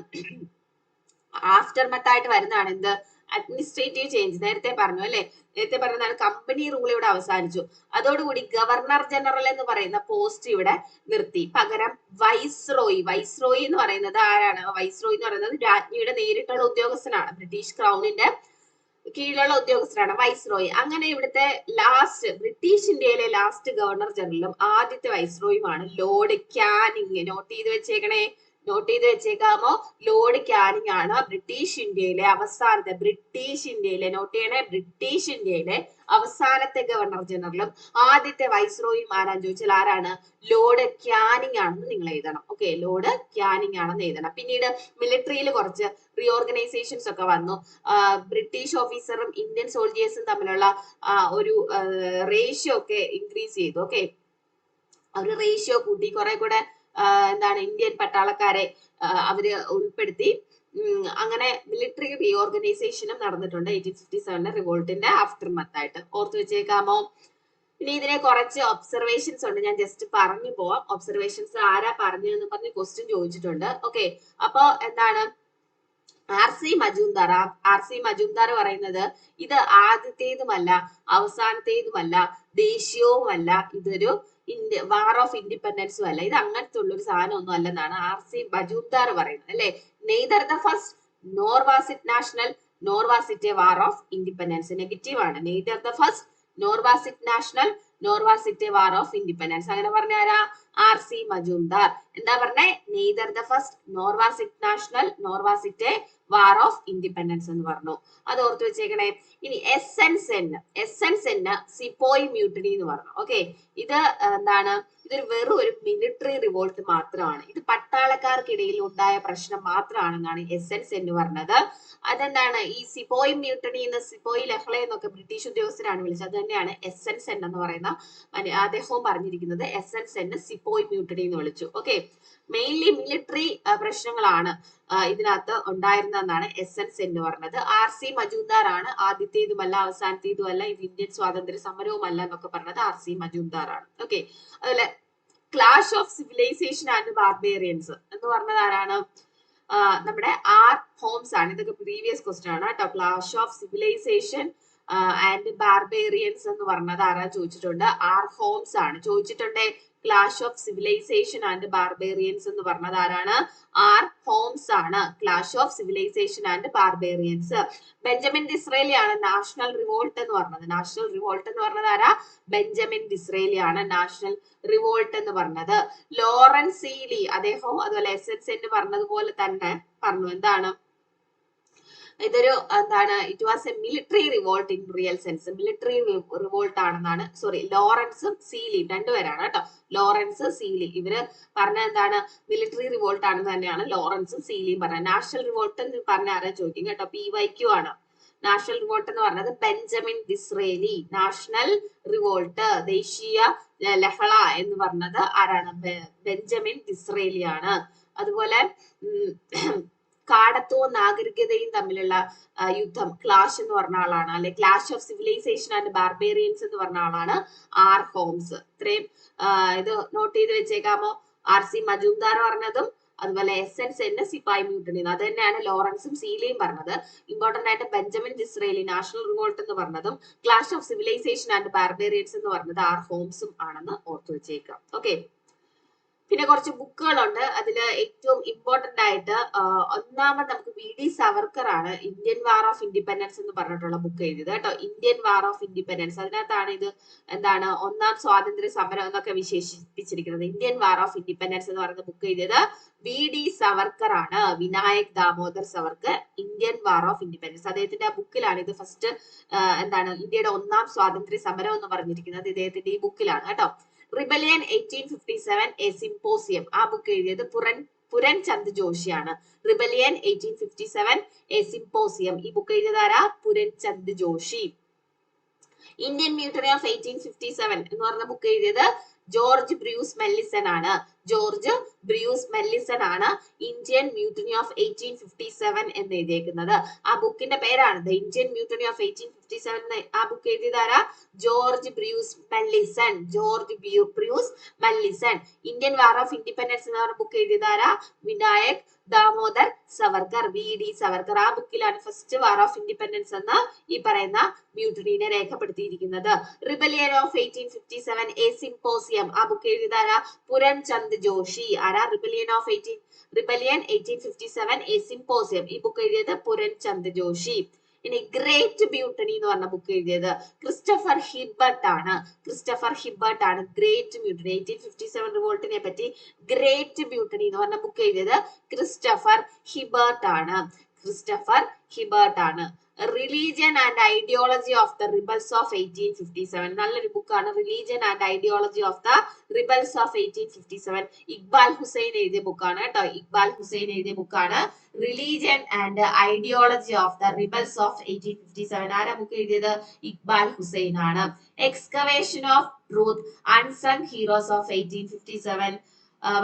ആഫ്റ്റർ മെത്തായിട്ട് വരുന്നതാണ് എന്ത്? Administrative change. നേരത്തെ പറഞ്ഞു അല്ലെ, നേരത്തെ പറഞ്ഞതാണ് കമ്പനി റൂൾ ഇവിടെ അവസാനിച്ചു. അതോടുകൂടി ഗവർണർ ജനറൽ എന്ന് പറയുന്ന പോസ്റ്റ് ഇവിടെ നിർത്തി. പകരം വൈസ്രോയി. വൈസ്രോയി എന്ന് പറയുന്നത് ആരാണ്? വൈസ്രോയി എന്ന് പറയുന്നത് രാജ്ഞിയുടെ നേരിട്ടുള്ള ഉദ്യോഗസ്ഥനാണ്, ബ്രിട്ടീഷ് ക്രൗണിന്റെ കീഴിലുള്ള ഉദ്യോഗസ്ഥരാണ് വൈസ്രോയി. അങ്ങനെ ഇവിടുത്തെ ബ്രിട്ടീഷ് ഇന്ത്യയിലെ ലാസ്റ്റ് ഗവർണർ ജനറലും ആദ്യത്തെ വൈസ്രോയുമാണ് ലോർഡ് ക്യാനിങ്. നോട്ട് ചെയ്ത് വെച്ചേക്കണേ, നോട്ട് ചെയ്ത് വെച്ചേക്കാമോ? ലോർഡ് ക്യാനിങ് ആണ് ബ്രിട്ടീഷ് ഇന്ത്യയിലെ നോട്ട് ചെയ്യണേ, ബ്രിട്ടീഷ് ഇന്ത്യയിലെ അവസാനത്തെ ഗവർണർ ജനറലും ആദ്യത്തെ വൈസ്രോയും ആരാന്ന് ചോദിച്ചാൽ ആരാണ്? ലോർഡ് ക്യാനിങ് ആണെന്ന് നിങ്ങൾ എഴുതണം. ഓക്കെ, ലോർഡ് ക്യാനിങ് ആണെന്ന് എഴുതണം. പിന്നീട് മിലിറ്ററിയിൽ കുറച്ച് റീഓർഗനൈസേഷൻസ് ഒക്കെ വന്നു. ബ്രിട്ടീഷ് ഓഫീസറും ഇന്ത്യൻ സോൾജിയേഴ്സും തമ്മിലുള്ള ഒരു റേഷ്യോ ഒക്കെ ഇൻക്രീസ് ചെയ്തു. ഓക്കെ, ഒരു റേഷ്യോ കൂട്ടി, കുറെ കൂടെ എന്താണ് ഇന്ത്യൻ പട്ടാളക്കാരെ അവര് ഉൾപ്പെടുത്തി. അങ്ങനെ മിലിറ്ററി റീഓർഗനൈസേഷനും നടന്നിട്ടുണ്ട് 1857 റിവോൾട്ടിന്റെ ആഫ്റ്റർ മത്തായിട്ട്. ഓർത്തു വെച്ചേക്കാമോ? ഇനി ഇതിനെ കുറച്ച് ഒബ്സർവേഷൻസ് ഉണ്ട്, ഞാൻ ജസ്റ്റ് പറഞ്ഞു പോവാം. ഒബ്സർവേഷൻസ് ആരാ പറഞ്ഞതെന്ന് പറഞ്ഞ് ക്വസ്റ്റ്യൻ ചോദിച്ചിട്ടുണ്ട്. ഓക്കെ, അപ്പൊ എന്താണ് ആർ സി മജുംദാർ പറയുന്നത് ഇത് ആദ്യത്തേതുമല്ല അവസാനത്തേതുമല്ല ദേശീയവുമല്ല, ഇതൊരു വാർ ഓഫ് ഇൻഡിപെൻഡൻസും അല്ല, ഇത് അങ്ങനത്തെ ഉള്ളൊരു സാധനം ഒന്നും അല്ലെന്നാണ് ആർ സി മജുംദാർ പറയുന്നത് അല്ലെ. Neither the first nor was it national nor was it a war of independence. Negative ആണ്. Neither the first nor was it national nor was it a war of independence. അങ്ങനെ പറഞ്ഞ ആരാ? R C Majumdar. എന്താ പറഞ്ഞേ? Neither the first nor was it national nor was it a war of independence എന്ന് പറഞ്ഞു. അത് ഓർത്ത് വെച്ചേക്കണേ. ഇനി എസ്എൻ സിപ്പോയ് മ്യൂട്ടണി എന്ന് പറഞ്ഞു. ഓക്കെ, ഇത് എന്താണ്? ഇതൊരു വെറും ഒരു മിലിറ്ററി റിവോൾട്ട് മാത്രമാണ്. ഇത് പട്ടാളക്കാർക്കിടയിൽ ഉണ്ടായ പ്രശ്നം മാത്രമാണെന്നാണ് എസ്എൻ പറഞ്ഞത്. അതെന്താണ്? ഈ സിപ്പോയ് മ്യൂട്ടണി എന്ന്, സിപ്പോയ് ലഹള എന്നൊക്കെ ബ്രിട്ടീഷ് ഉദ്യോഗസ്ഥരാണ് വിളിച്ചത്. അത് തന്നെയാണ് എസ്എൻ എന്ന് പറയുന്ന അദ്ദേഹവും പറഞ്ഞിരിക്കുന്നത്. എസ്എൻ സിപ്പോയ് മ്യൂട്ടണി എന്ന് വിളിച്ചു. ഓക്കെ, മെയിൻലി മിലിറ്ററി പ്രശ്നങ്ങളാണ് ഇതിനകത്ത് ഉണ്ടായിരുന്നെന്നാണ് എസ്എൻ പറഞ്ഞത്. ആർ സി മജുംദാർ ആണ് ആദ്യത്തേതുമല്ല അവസാനത്തേതുമല്ല, ഇത് ഇന്ത്യൻ സ്വാതന്ത്ര്യ സമരവുമല്ല എന്നൊക്കെ പറഞ്ഞത് ആർ സി മജുംദാർ ആണ്. ഓക്കെ, അതുപോലെ clash of civilisation and barbarians എന്ന് പറഞ്ഞത് ആരാണ്? നമ്മുടെ ആർ ഹോംസ് ആണ്. ഇതൊക്കെ പ്രീവിയസ് ക്വസ്റ്റ്യൻ ആണ് കേട്ടോ. Clash of civilisation and barbarians എന്ന് പറഞ്ഞത് ആരാ ചോദിച്ചിട്ടുണ്ട്? ആർ ഹോംസ് ആണ് ചോദിച്ചിട്ടുണ്ട്. Clash of civilisation and barbarians എന്ന് പറഞ്ഞത് ആരാണ്? ആർ ഹോംസ് ആണ്. Clash of civilisation and barbarians. Benjamin Disraeli ആണ് നാഷണൽ റിവോൾട്ട് എന്ന് പറഞ്ഞത്. നാഷണൽ റിവോൾട്ട് എന്ന് പറഞ്ഞത് ആരാ? ബെഞ്ചമിൻ ഡിസ്രേലി ആണ് നാഷണൽ റിവോൾട്ട് എന്ന് പറഞ്ഞത്. ലോറൻസ് സീലി അദ്ദേഹവും അതുപോലെ SSN പറഞ്ഞതുപോലെ തന്നെ പറഞ്ഞു. എന്താണ് ഇതൊരു എന്താണ്? It was A military revolt in real sense. Military revolt ആണെന്നാണ്. സോറി, ലോറൻസും സീലിയും രണ്ടുപേരാണ് കേട്ടോ. ലോറൻസ് സീലി ഇവര് പറഞ്ഞ എന്താണ്? മിലിറ്ററി റിവോൾട്ട് ആണെന്ന് തന്നെയാണ് ലോറൻസും സീലിയും പറഞ്ഞത്. നാഷണൽ റിവോൾട്ട് എന്ന് പറഞ്ഞ ആരാ ചോദിക്കും കേട്ടോ? PYQ ആണ്. നാഷണൽ റിവോൾട്ട് എന്ന് പറഞ്ഞത് ബെഞ്ചമിൻ ഡിസ്രേലി. നാഷണൽ റിവോൾട്ട് ദേശീയ ലഹള എന്ന് പറഞ്ഞത് ആരാണ്? ബെഞ്ചമിൻ ഡിസ്രേലി ആണ്. അതുപോലെ കാടത്തവും നാഗരികതയും തമ്മിലുള്ള യുദ്ധം, ക്ലാഷ് എന്ന് പറഞ്ഞ ആളാണ്, അല്ലെ clash of civilisation and barbarians എന്ന് പറഞ്ഞ ആളാണ് ആർ ഹോംസ്. ഇത്രയും ഇത് നോട്ട് ചെയ്ത് വെച്ചേക്കാമോ? RC മജുംദാർ പറഞ്ഞതും അതുപോലെ SSN സിപ്പായി മ്യൂട്ടണി അത് തന്നെയാണ് ലോറൻസും സീലിയും പറഞ്ഞത്. ഇമ്പോർട്ടന്റ് ആയിട്ട് ബെഞ്ചമിൻ ഡിസ്രേലി നാഷണൽ റിവോൾട്ട് എന്ന് പറഞ്ഞതും clash of civilisation and barbarians എന്ന് പറഞ്ഞത് ആർ ഹോംസും ആണെന്ന് ഓർത്തു വെച്ചേക്കാം. ഓക്കെ, പിന്നെ കുറച്ച് ബുക്കുകളുണ്ട്. അതിൽ ഏറ്റവും ഇമ്പോർട്ടന്റ് ആയിട്ട് ഒന്നാമത് നമുക്ക് VD സവർക്കർ ആണ് ഇന്ത്യൻ വാർ ഓഫ് ഇൻഡിപെൻഡൻസ് എന്ന് പറഞ്ഞിട്ടുള്ള ബുക്ക് എഴുതിയത് കേട്ടോ. ഇന്ത്യൻ വാർ ഓഫ് ഇൻഡിപെൻഡൻസ്, അതിനകത്താണ് ഇത് എന്താണ് ഒന്നാം സ്വാതന്ത്ര്യ സമരം എന്നൊക്കെ വിശേഷിപ്പിച്ചിരിക്കുന്നത്. ഇന്ത്യൻ വാർ ഓഫ് ഇൻഡിപെൻഡൻസ് എന്ന് പറയുന്ന ബുക്ക് എഴുതിയത് VD സവർക്കർ ആണ്. Vinayak Damodar Savarkar. Indian war of independence അദ്ദേഹത്തിന്റെ ആ ബുക്കിലാണ് ഇത് ഫസ്റ്റ് എന്താണ് ഇന്ത്യയുടെ ഒന്നാം സ്വാതന്ത്ര്യ സമരം എന്ന് പറഞ്ഞിരിക്കുന്നത് ഇദ്ദേഹത്തിന്റെ ഈ ബുക്കിലാണ് കേട്ടോ. റിബലിയൻ 1857 എ സിംപോസിയം, ആ ബുക്ക് എഴുതിയത് പുരൻ ചന്ദ് ജോഷിയാണ്. റിബലിയൻ 1857 എ സിംപോസിയം, ഈ ബുക്ക് എഴുതിയത് ആരാ? Puran Chand Joshi. Indian mutiny of 1857 എന്ന് പറഞ്ഞ ബുക്ക് എഴുതിയത് ജോർജ് ബ്രൂസ് മെല്ലിസൺ ആണ്. ജോർജ് ബ്രൂസ് മെല്ലിസൺ ആണ് ഇന്ത്യൻ മ്യൂട്ടണി ഓഫ് 1857 എന്ന് എഴുതിയേക്കുന്നത്. ആ ബുക്കിന്റെ പേരാണ് ദ ഇന്ത്യൻ മ്യൂട്ടണി ഓഫ് 1857. ആ ബുക്ക് എഴുതിയതാരാ? George Bruce Malleson. George Bruce Malleson. Indian war of independence എന്ന് പറഞ്ഞ ബുക്ക് എഴുതിയതാരാ? വിനായക് ദാമോദർ സവർക്കർ, VD സവർക്കർ. ആ ബുക്കിലാണ് ഫസ്റ്റ് വാർ ഓഫ് ഇൻഡിപെൻഡൻസ് എന്ന ഈ പറയുന്ന മ്യൂട്ടണിനെ രേഖപ്പെടുത്തിയിരിക്കുന്നത്. റിബലിയൻ ഓഫ് 1857 എ സിംപോസിയം, ആ ബുക്ക് എഴുതിയതാരാ? പുരൻ ചന്ദ് ജോഷി. ആരാ? റിബലിയൻ 1857 എ സിംപോസിയം, ഈ ബുക്ക് എഴുതിയത് പുരൻ ചന്ദ് ജോഷി. ഇനി ഗ്രേറ്റ് മ്യൂട്ടണി എന്ന് പറഞ്ഞ ബുക്ക് എഴുതിയത് ക്രിസ്റ്റഫർ ഹിബർട്ട് ആണ്. ക്രിസ്റ്റഫർ ഹിബർട്ട് ആണ് ഗ്രേറ്റ് മ്യൂട്ടണി 1857 റിവോൾട്ടിനെ പറ്റി ഗ്രേറ്റ് മ്യൂട്ടണി എന്ന് പറഞ്ഞ ബുക്ക് എഴുതിയത് ക്രിസ്റ്റഫർ ഹിബർട്ട് ആണ്. ക്രിസ്റ്റഫർ ഹിബർട്ട് ആണ്. Religion and ideology of the rebels of 1857, നല്ലൊരു ബുക്കാണ്. Religion and ideology of the rebels of 1857 Iqbal Hussain എഴുതിയ ബുക്കാണ് കേട്ടോ. ഇക്ബാൽ ഹുസൈൻ എഴുതിയ ബുക്കാണ് religion and ideology of the rebels of 1857. ആരാ ബുക്ക് എഴുതിയത്? ഇക്ബാൽ ഹുസൈൻ ആണ്. Excavation of truth unsung heroes of 1857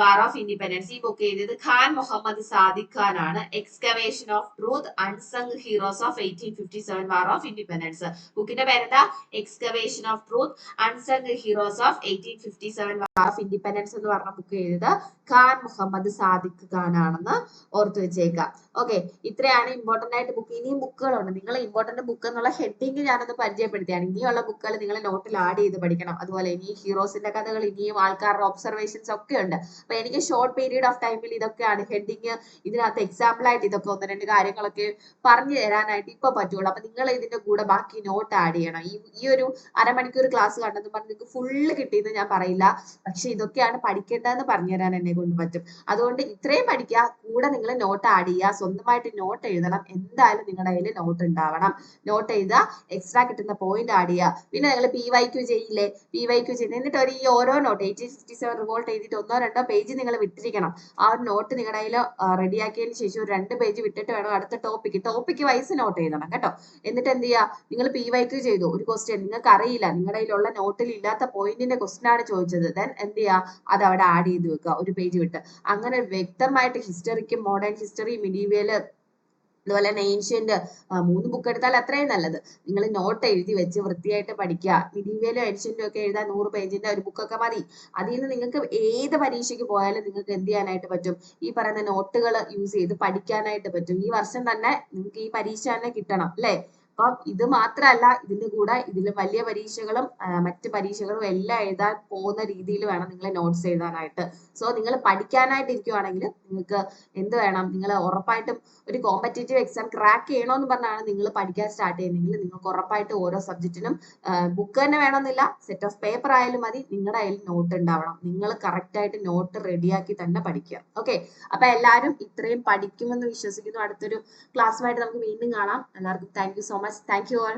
war of independence, ഈ ബുക്ക് എഴുതിയത് ഖാൻ മുഹമ്മദ് സാദിഖ് ഖാൻ ആണ്. Excavation of truth unsung heroes of 1857 war of independence. ബുക്കിന്റെ പേരെന്താ? Excavation of truth unsung heroes of 1857 war of independence എന്ന് പറഞ്ഞ ബുക്ക് എഴുതിയത് ഖാൻ മുഹമ്മദ് സാദിഖ് ഖാൻ ആണെന്ന് ഓർത്തു വെച്ചേക്കാം. ഓക്കെ, ഇത്രയാണ് ഇമ്പോർട്ടന്റ് ആയിട്ട് ബുക്ക്. ഇനിയും ബുക്കുകളുണ്ട്. നിങ്ങൾ ഇമ്പോർട്ടന്റ് ബുക്ക് എന്നുള്ള ഹെഡിങ് ഞാനൊന്ന് പരിചയപ്പെടുത്തിയാണ്. ഇനിയുള്ള ബുക്കുകൾ നിങ്ങൾ നോട്ടിൽ ആഡ് ചെയ്ത് പഠിക്കണം. അതുപോലെ ഇനി ഹീറോസിന്റെ കഥകൾ, ഇനിയും ആൾക്കാരുടെ ഒബ്സർവേഷൻസ് ഒക്കെ ഉണ്ട്. അപ്പൊ എനിക്ക് ഷോർട്ട് പീരീഡ് ഓഫ് ടൈമിൽ ഇതൊക്കെയാണ് ഹെഡിങ്. ഇതിനകത്ത് എക്സാമ്പിൾ ആയിട്ട് ഇതൊക്കെ ഒന്ന് രണ്ട് കാര്യങ്ങളൊക്കെ പറഞ്ഞു തരാനായിട്ട് ഇപ്പൊ പറ്റുള്ളൂ. അപ്പൊ നിങ്ങൾ ഇതിന്റെ കൂടെ ബാക്കി നോട്ട് ആഡ് ചെയ്യണം. ഈ ഒരു അരമണിക്കൂർ ക്ലാസ് കണ്ടെന്ന് പറഞ്ഞ് നിങ്ങൾക്ക് ഫുള്ള് കിട്ടിയെന്ന് ഞാൻ പറയില്ല. പക്ഷെ ഇതൊക്കെയാണ് പഠിക്കേണ്ടതെന്ന് പറഞ്ഞു തരാൻ എന്നെ കൊണ്ട് പറ്റും. അതുകൊണ്ട് ഇത്രയും പഠിക്കുക, കൂടെ നിങ്ങൾ നോട്ട് ആഡ് ചെയ്യുക. സ്വന്തമായിട്ട് നോട്ട് എഴുതണം. എന്തായാലും നിങ്ങളുടെ കയ്യിൽ നോട്ട് ഉണ്ടാവണം. നോട്ട് എഴുതുക, എക്സ്ട്രാ കിട്ടുന്ന പോയിന്റ് ആഡ് ചെയ്യുക. പിന്നെ നിങ്ങൾ PYQ ചെയ്യില്ലേ? PYQ ചെയ്യുന്നത് എന്നിട്ട് ഒരു ഈ ഓരോ നോട്ട് 1857 റിവോൾട്ട് എഴുതിയിട്ട് 1-2 പേജ് നിങ്ങൾ വിട്ടിരിക്കണം. ആ ഒരു നോട്ട് നിങ്ങളുടെ കയ്യിൽ റെഡിയാക്കിയതിന് ശേഷം ഒരു 2 പേജ് വിട്ടിട്ട് വേണം അടുത്ത ടോപ്പിക്ക് വൈസ് നോട്ട് എഴുതണം കേട്ടോ. എന്നിട്ട് എന്ത് ചെയ്യുക? നിങ്ങൾ PYQ ചെയ്തു ഒരു ക്വസ്റ്റ്യൻ നിങ്ങൾക്ക് അറിയില്ല, നിങ്ങളുടെ കയ്യിലുള്ള നോട്ടിൽ ഇല്ലാത്ത പോയിന്റിന്റെ ക്വസ്റ്റ്യൻ ആണ് ചോദിച്ചത്, ദെൻ എന്ത് ചെയ്യുക? അത് അവിടെ ആഡ് ചെയ്ത് വെക്കുക ഒരു പേജ് വിട്ട്. അങ്ങനെ വ്യക്തമായിട്ട് ഹിസ്റ്ററിക്കും, മോഡേൺ ഹിസ്റ്ററി, മിഡീവിയല്, അതുപോലെ തന്നെ ഏൻഷ്യന്റ് 3 ബുക്ക് എടുത്താൽ അത്രയും നല്ലത്. നിങ്ങൾ നോട്ട് എഴുതി വെച്ച് വൃത്തിയായിട്ട് പഠിക്കുക. മിഡീവിയലും ഏൻഷ്യന്റും ഒക്കെ എഴുതാൻ 100 പേജിന്റെ ഒരു ബുക്കൊക്കെ മതി. അതിൽ നിന്ന് നിങ്ങൾക്ക് ഏത് പരീക്ഷയ്ക്ക് പോയാലും നിങ്ങൾക്ക് എന്ത് ചെയ്യാനായിട്ട് പറ്റും? ഈ പറയുന്ന നോട്ടുകൾ യൂസ് ചെയ്ത് പഠിക്കാനായിട്ട് പറ്റും. ഈ വർഷം തന്നെ നിങ്ങൾക്ക് ഈ പരീക്ഷ തന്നെ കിട്ടണം അല്ലെ? അപ്പം ഇത് മാത്രമല്ല, ഇതിന്റെ കൂടെ ഇതിൽ വലിയ പരീക്ഷകളും മറ്റ് പരീക്ഷകളും എല്ലാം എഴുതാൻ പോകുന്ന രീതിയിൽ വേണം നിങ്ങൾ നോട്ട്സ് എഴുതാനായിട്ട്. സോ നിങ്ങൾ പഠിക്കാനായിട്ട് ഇരിക്കുവാണെങ്കിൽ നിങ്ങൾക്ക് എന്ത് വേണം, നിങ്ങൾ ഉറപ്പായിട്ടും ഒരു കോമ്പറ്റേറ്റീവ് എക്സാം ക്രാക്ക് ചെയ്യണമെന്ന് പറഞ്ഞാണ് നിങ്ങൾ പഠിക്കാൻ സ്റ്റാർട്ട് ചെയ്യുന്നതെങ്കിൽ നിങ്ങൾക്ക് ഉറപ്പായിട്ട് ഓരോ സബ്ജക്റ്റിനും ബുക്ക് തന്നെ വേണമെന്നില്ല, സെറ്റ് ഓഫ് പേപ്പർ ആയാലും മതി, നിങ്ങളുടെ കയ്യിൽ നോട്ട് ഉണ്ടാവണം. നിങ്ങൾ കറക്റ്റ് ആയിട്ട് നോട്ട് റെഡിയാക്കി തന്നെ പഠിക്കുക. ഓക്കെ, അപ്പൊ എല്ലാവരും ഇത്രയും പഠിക്കുമെന്ന് വിശ്വസിക്കുന്നു. അടുത്തൊരു ക്ലാസ്സുമായിട്ട് നമുക്ക് വീണ്ടും കാണാം. എല്ലാവർക്കും thank you so much. Thank you all.